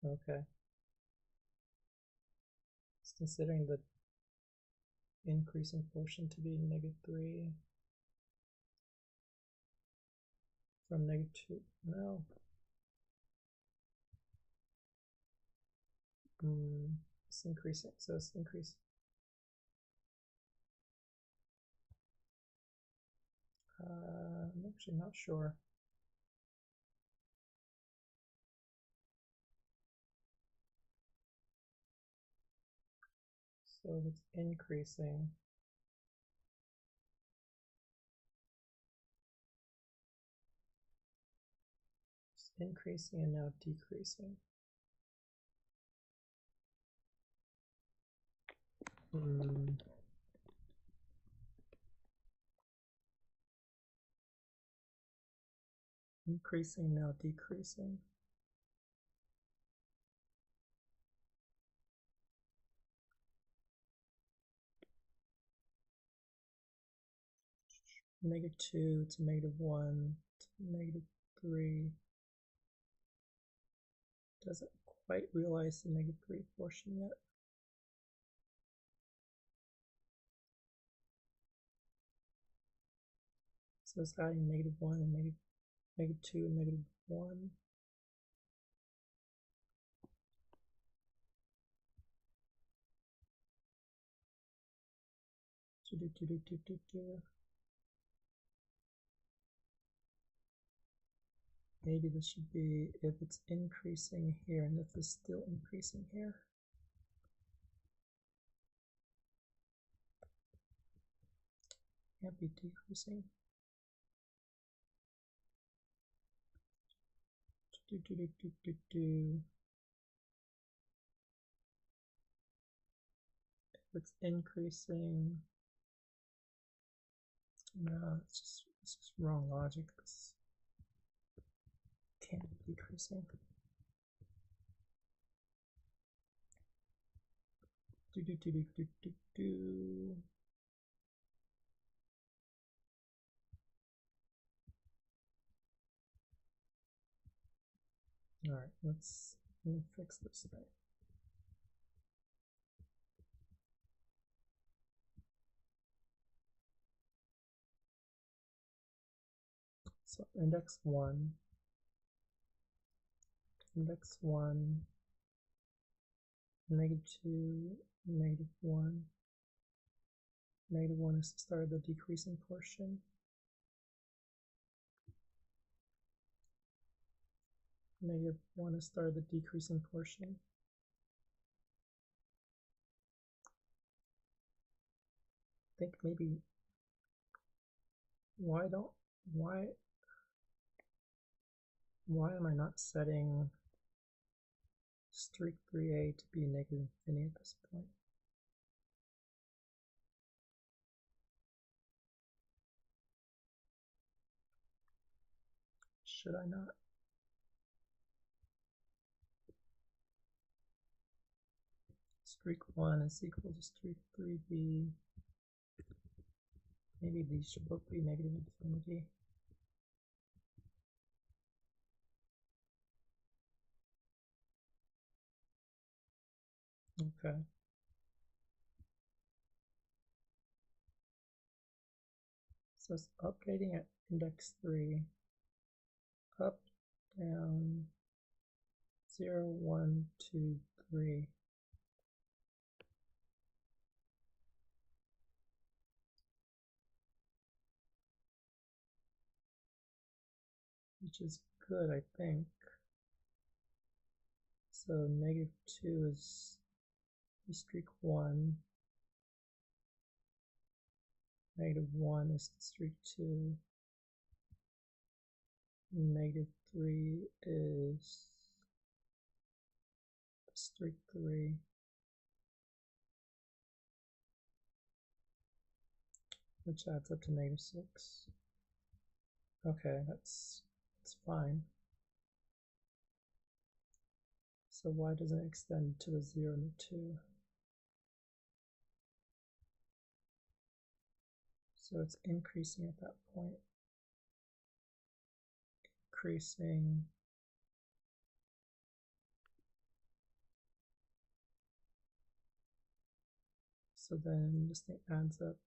Okay. It's considering the increasing quotient to be -3 from -2. No. It's increasing, so it's increasing. I'm actually not sure. So it's increasing. It's increasing and now decreasing. Increasing, now decreasing. -2 to -1 to -3. Doesn't quite realize the -3 portion yet. So it's adding -1 and -2 and -1. Maybe this should be if it's increasing here and if it's still increasing here. Can't be decreasing. If it's increasing, no, it's just wrong logic. This can't be decreasing. All right, let me fix this thing. So index 1, -1, -2, -1. -1 is the start of the decreasing portion. -1 is the start of the decreasing portion. I think maybe why am I not setting streak 3a to be -infinity at this point? Should I not? Streak 1 is equal to streak 3b. Maybe these should both be -infinity. Okay. So it's updating at index 3. Up, down, 0, 1, 2, 3. Which is good, I think. So -2 is streak 1. -1 is the streak 2. -3 is streak 3. Which adds up to -6. Okay, that's fine. So why doesn't it extend to the 0 and the 2? So it's increasing at that point. Increasing. So then this thing adds up,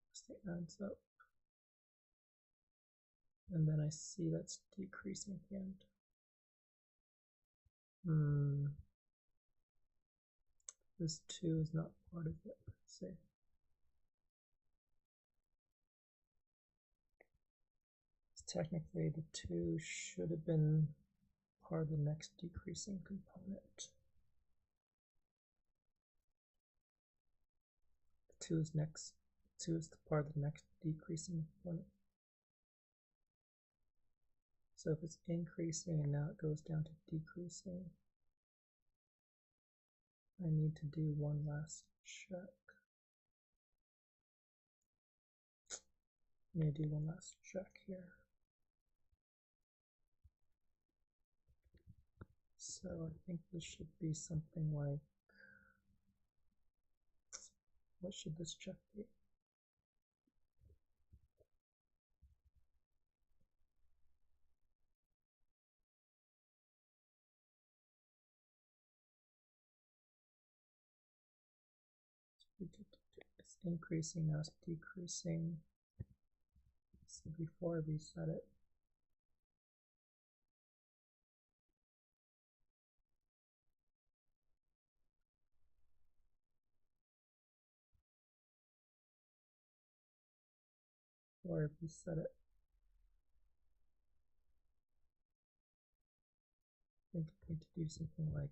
this thing adds up. And then I see that's decreasing at the end. This 2 is not part of it. Let's see. Technically, the 2 should have been part of the next decreasing component. The 2 is next. 2 is the part of the next decreasing component. So if it's increasing and now it goes down to decreasing, I need to do one last check. I need to do one last check here. So I think this should be something like, what should this check be? It's increasing, now it's decreasing. So before I reset it, I think I need to do something like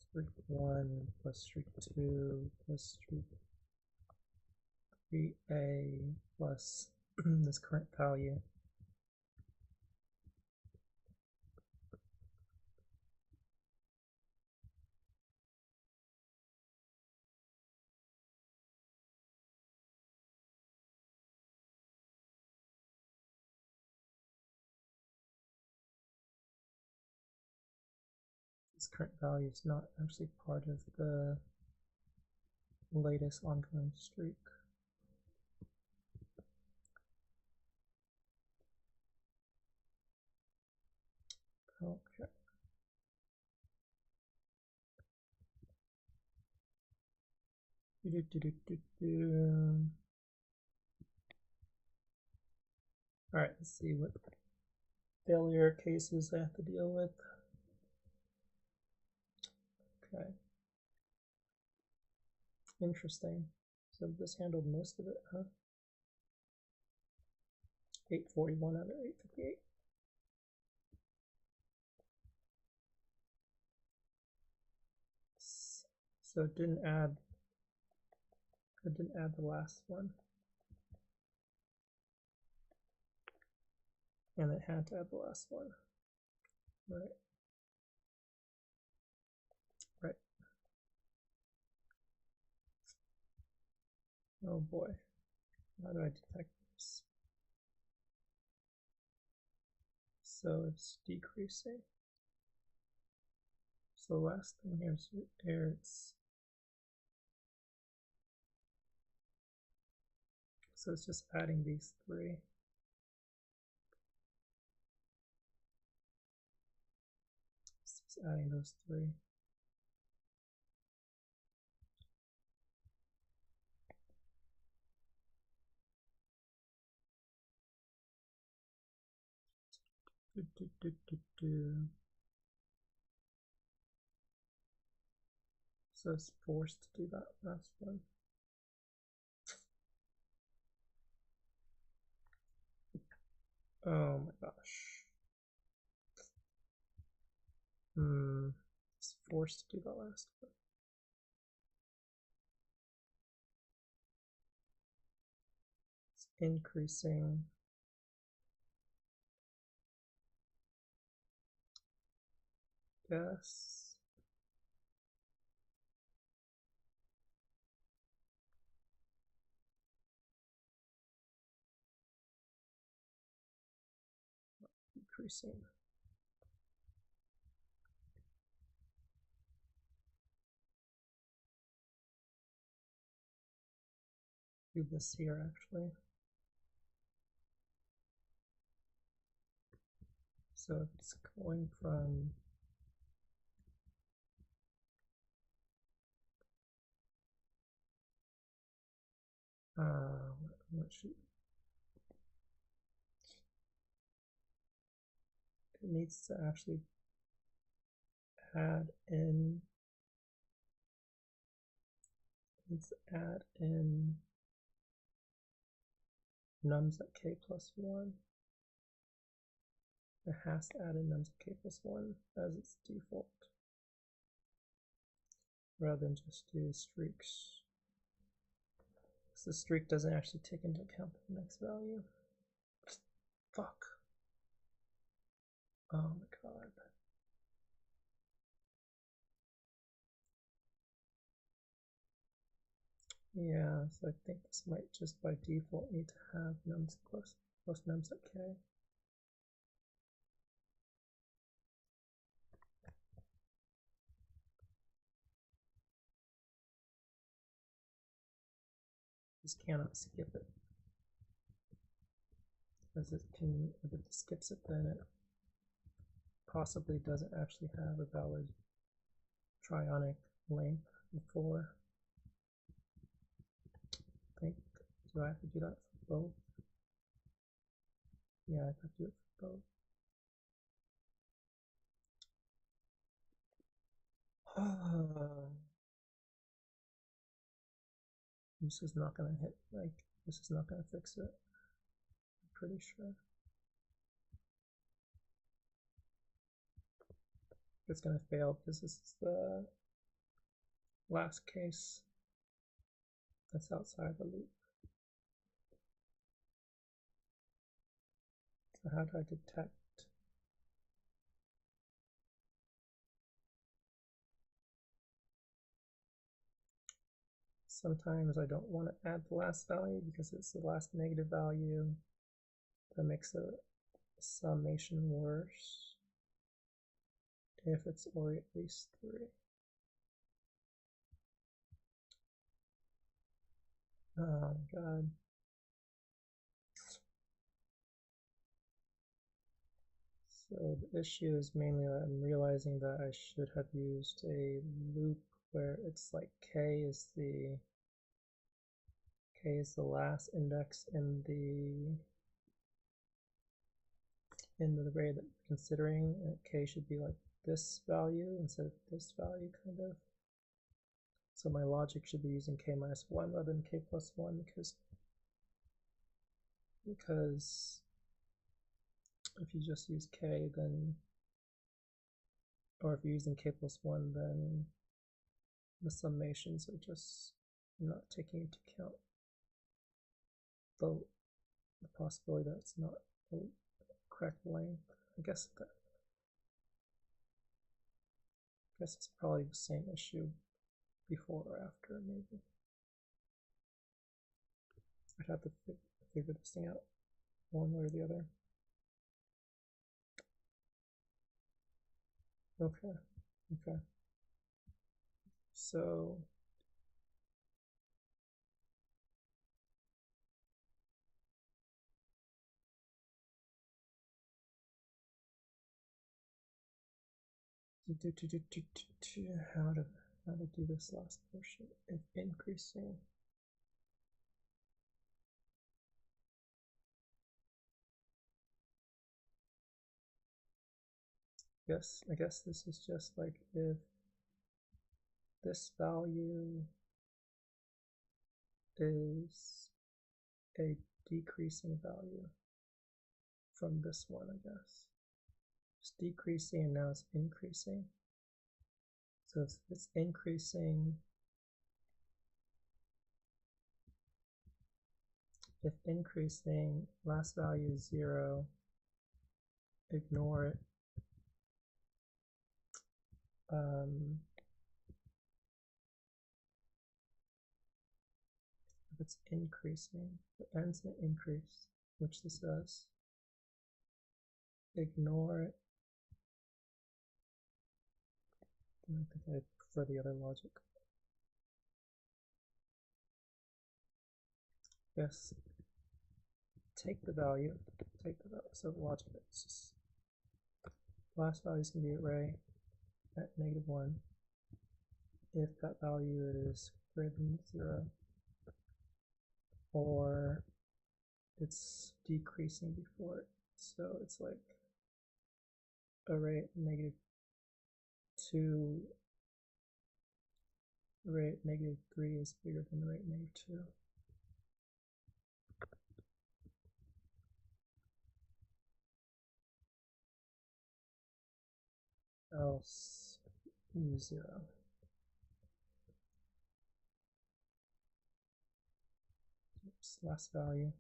streak 1 plus streak 2 plus streak 3a plus this current value. This current value is not actually part of the latest ongoing streak. Okay. Alright, let's see what failure cases I have to deal with. Okay. Interesting. So this handled most of it, huh? 841 out of 858. So it didn't add the last one. And it had to add the last one. Right. Right. Oh boy. How do I detect this? So it's decreasing. So the last thing here is it's so it's just adding these 3. It's just adding those 3. So it's forced to do that last one. Oh my gosh. It's forced to do that last one. It's increasing. Yes. Decreasing. Do this here actually. So it's going from what should it needs to actually add in nums at k plus 1. It has to add in nums at k plus 1 as its default, rather than just do streaks. Because the streak doesn't actually take into account the next value. Fuck. Oh my god. Yeah, so I think this might just by default need to have nums plus nums at k. Just cannot skip it. Because if it skips it, then it possibly doesn't actually have a valid trionic length before. I think, do I have to do that for both? Yeah, I have to do it for both. This is not gonna hit, like, this is not gonna fix it. I'm pretty sure. It's gonna fail because this is the last case that's outside the loop. So how do I detect? Sometimes I don't want to add the last value because it's the last negative value. That makes the summation worse if it's already at least 3. Oh god. So the issue is mainly that I'm realizing that I should have used a loop where it's like k is the last index in the array that we're considering, and k should be like this value instead of this value, kind of. So my logic should be using k minus 1 rather than k plus 1 because if you just use k, then, or if you're using k plus 1, then the summations are just not taking into account the possibility that it's not the correct length. I guess it's probably the same issue before or after, maybe. I'd have to figure this thing out one way or the other. Okay. So how to do this last portion if increasing. I guess this is just like if this value is a decreasing value from this one, I guess. It's decreasing and now it's increasing. So if it's increasing, if increasing, last value is 0, ignore it. If it's increasing, it ends in increase, which this does. Ignore it. I think I prefer the other logic. Yes. Take the value. So the logic is just last value is going to be array at -1 if that value is greater than 0 or it's decreasing before it. So it's like array at -2, array at -3 is bigger than array at -2. Else use 0. Oops, last value.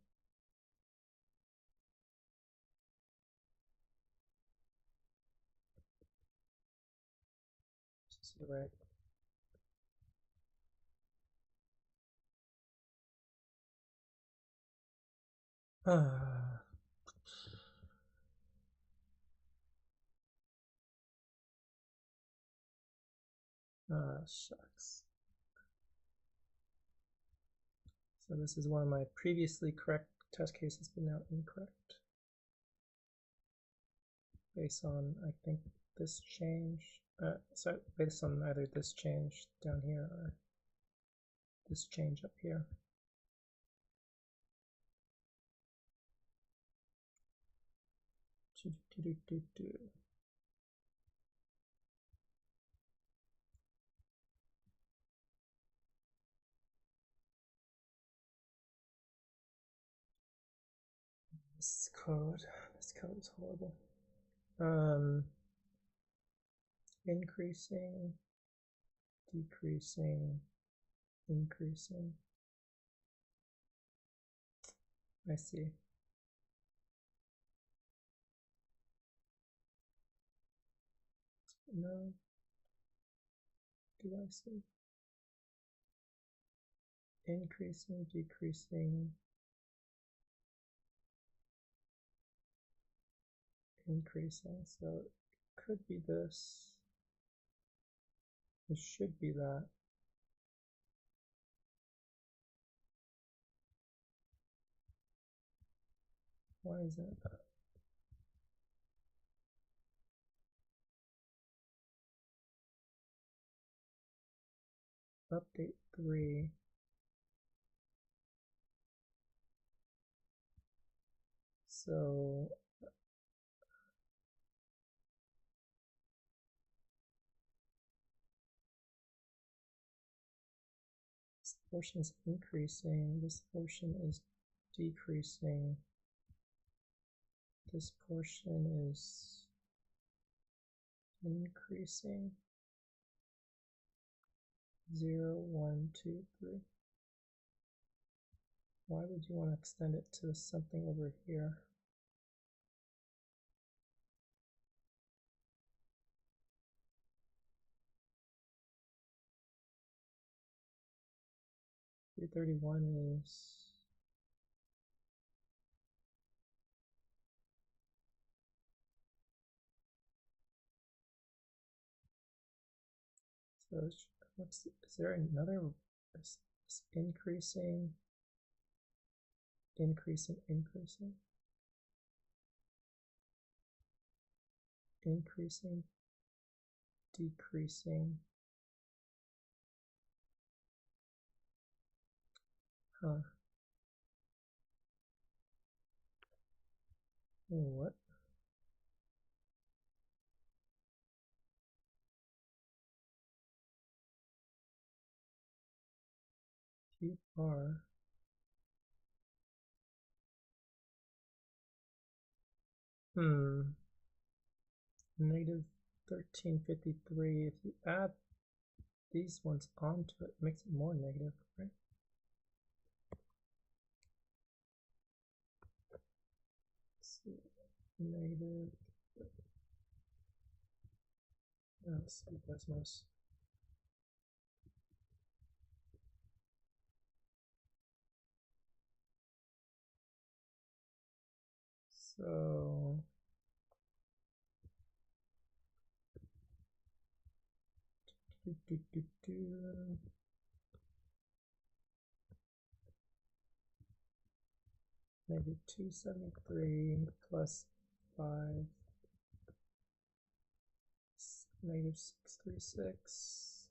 Just array. Shucks. So this is one of my previously correct test cases, but now incorrect. Based on, I think, this change. Sorry, based on either this change down here or this change up here. This code is horrible. Increasing, decreasing, increasing. I see. No. Do I see? Increasing, decreasing, increasing. So it could be this. It should be that. Why is it that? Update 3. So this portion is increasing, this portion is decreasing, this portion is increasing. 0, 1, 2, 3. Why would you want to extend it to something over here? $331 is so. Is there another? Is increasing, increasing, increasing, increasing, decreasing. Huh. What? cube r negative 1353. If you add these ones onto it, it makes it more negative, right? Let's see. Negative. Let's see Desmos. So maybe 273 plus 5, negative 636.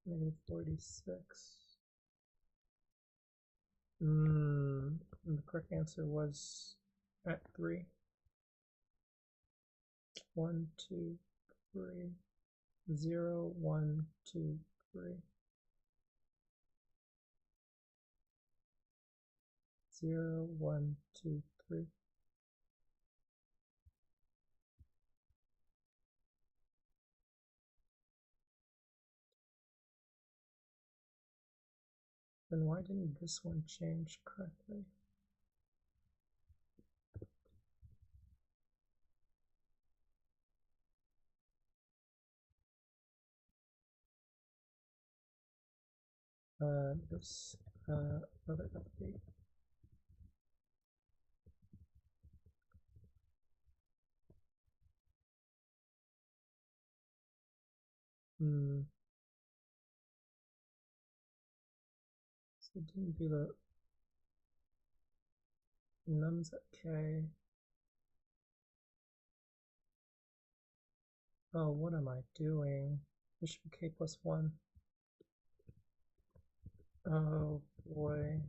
Negative 46. The correct answer was at 3. 1, 2, 3. 0, 1, 2, 3. 0, 1, 2, 3. Then why didn't this one change correctly? This other update. So it didn't do the nums at k. Oh, what am I doing? This should be k plus 1. Oh boy.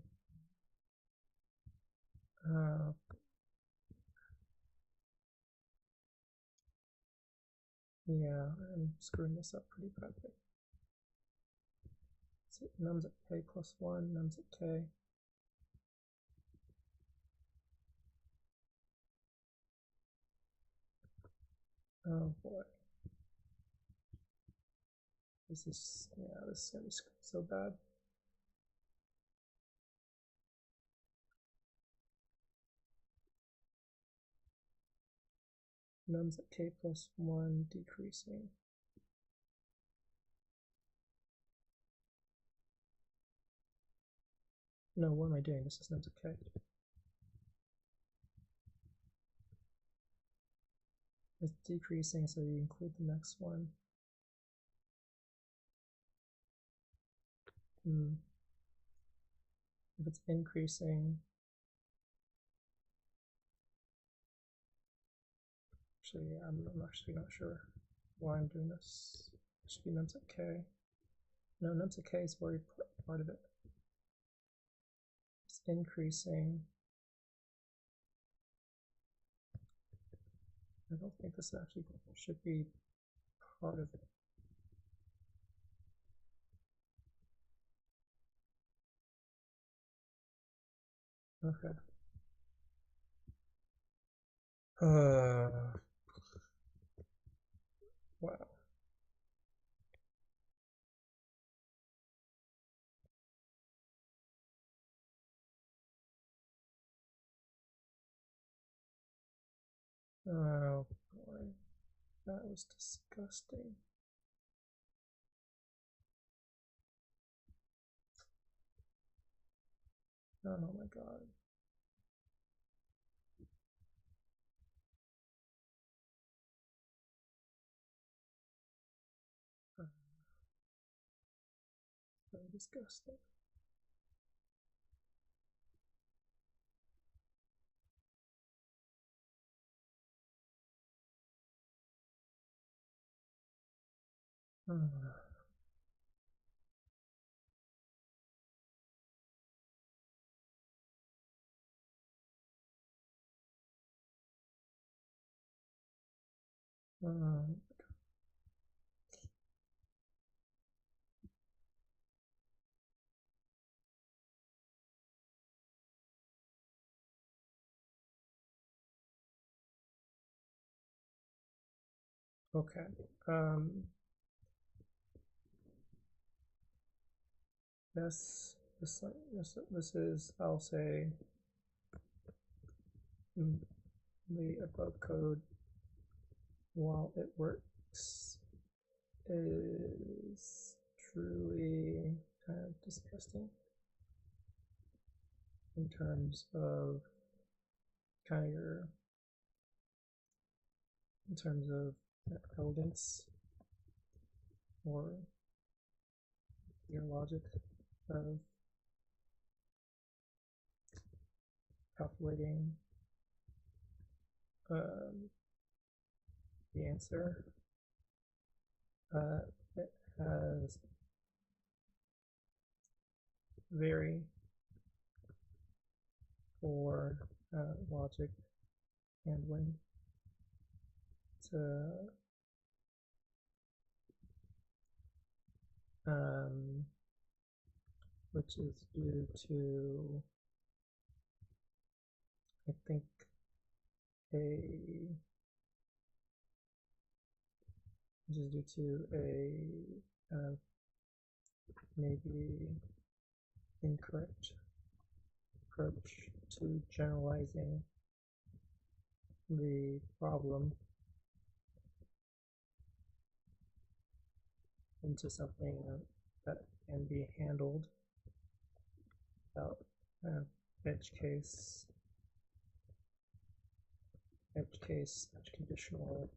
Yeah, I'm screwing this up pretty badly. So nums at k plus 1, nums at k. Oh boy. This is gonna be so bad. Nums at k plus 1 decreasing. No, what am I doing? This is nums at k. It's decreasing, so you include the next one. If it's increasing, actually, I'm actually not sure why I'm doing this. It should be nums at k. No, nums at k is already part of it. It's increasing. I don't think this actually should be part of it. Okay. Wow. Oh boy, that was disgusting. Oh my god. So disgusting. Okay. This is, I'll say, the above code, while it works, is truly kind of disgusting in terms of elegance or your logic of calculating the answer. It has very poor logic handling to which is due to, I think, maybe incorrect approach to generalizing the problem into something that can be handled without edge case, edge conditional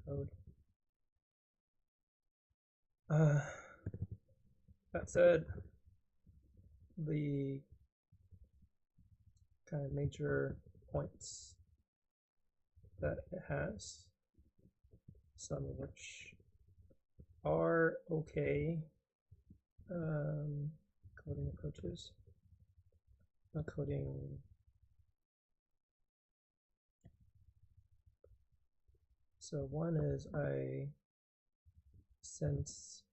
code. That said, the kind of major points that it has, some of which are okay coding approaches, coding so one is since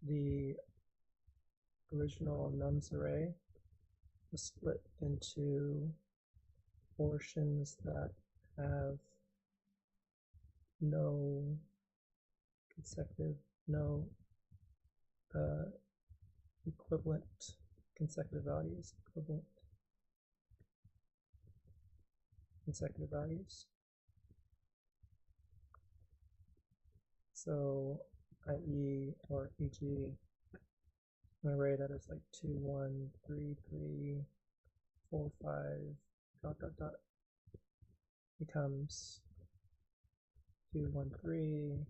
the original nums array was split into portions that have no equivalent consecutive values, So, i.e. or e.g. an array that is like 2, 1, 3, 3, 4, 5, dot, dot, dot, becomes 2, 1, 3,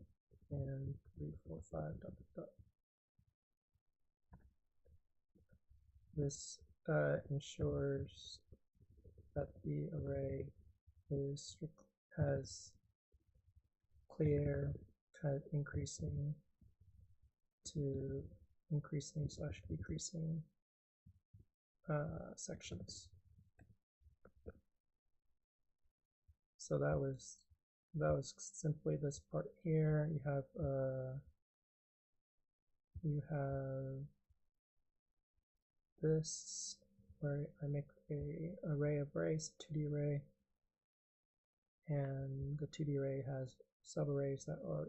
and 3, 4, 5, dot, dot, dot. This ensures that the array has clear kind of increasing to increasing/decreasing sections. So that was simply this part here. You have this where I make a array of arrays, 2D array, and the 2D array has subarrays that are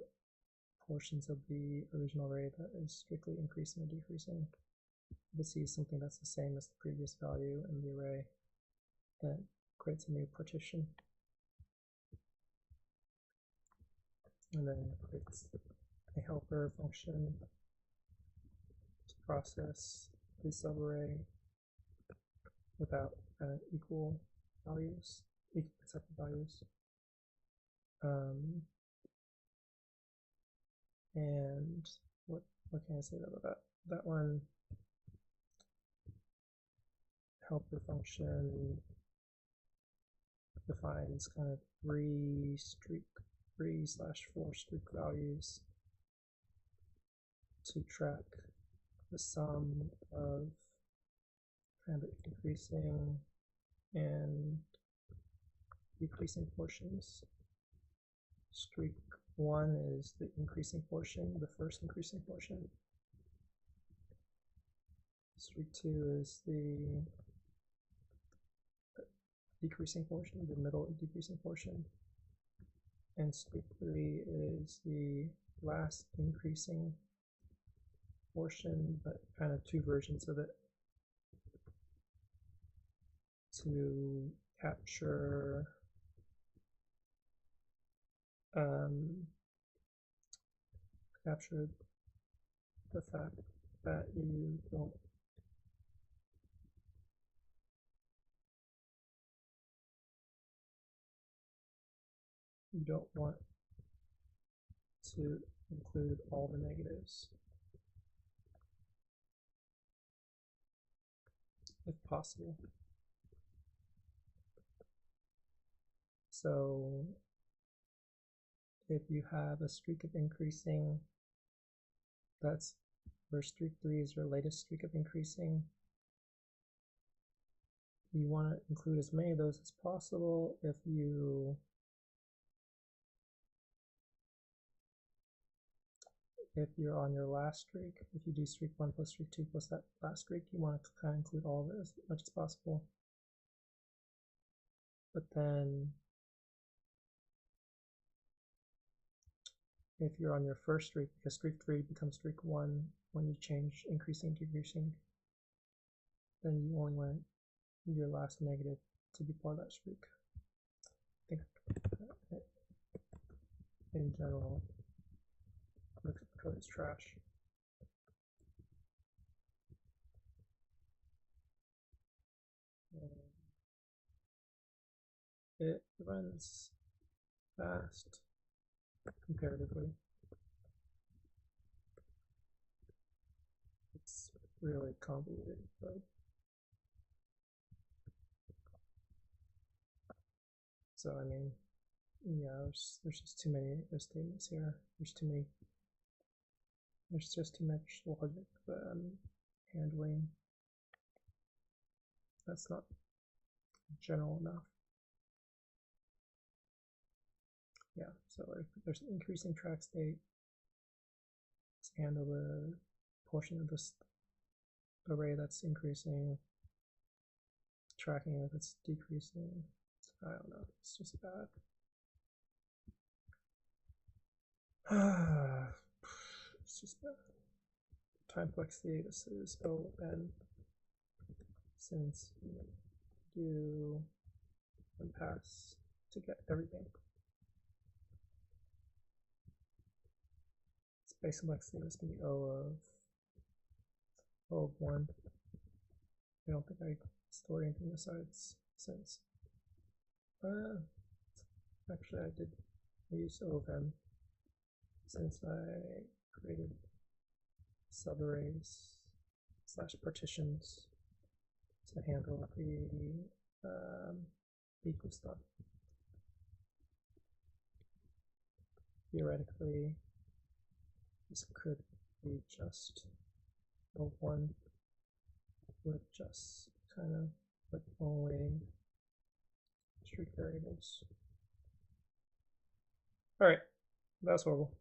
portions of the original array that is strictly increasing or decreasing. This is something that's the same as the previous value in the array, and it creates a new partition. And then it creates a helper function to process the subarray without equal consecutive values. And what can I say about that? That one, helper function defines kind of 3/4 streak values to track the sum of kind of increasing and decreasing portions. Streak 1 is the increasing portion, the first increasing portion. Streak 2 is the decreasing portion, the middle decreasing portion, and streak 3 is the last increasing portion, but kind of two versions of it to capture the fact that you don't want to include all the negatives if possible. So if you have a streak of increasing, that's where streak 3 is your latest streak of increasing. You want to include as many of those as possible. If you're on your last streak, if you do streak 1 plus streak 2 plus that last streak, you want to kind of include all of it as much as possible. But then if you're on your first streak, because streak 3 becomes streak 1 when you change increasing, decreasing, then you only want your last negative to be part of that streak. I think in general, the code is trash. It runs fast comparatively. It's really convoluted code. So I mean, yeah, there's just too many statements here. There's just too much logic that I'm handling. That's not general enough. Yeah, so if there's an increasing track state, let's handle the portion of this array that's increasing, tracking if it's decreasing. I don't know, it's just bad. It's just bad. Time complexity, this is O(n), since you do one pass to get everything. Space complexity is going to be O of 1. I don't think I store anything besides since. Actually, I did use O of m since I created subarrays / partitions to handle the equal stuff. Theoretically, this could be just O1 with just kind of like only streak variables. All right, that's horrible.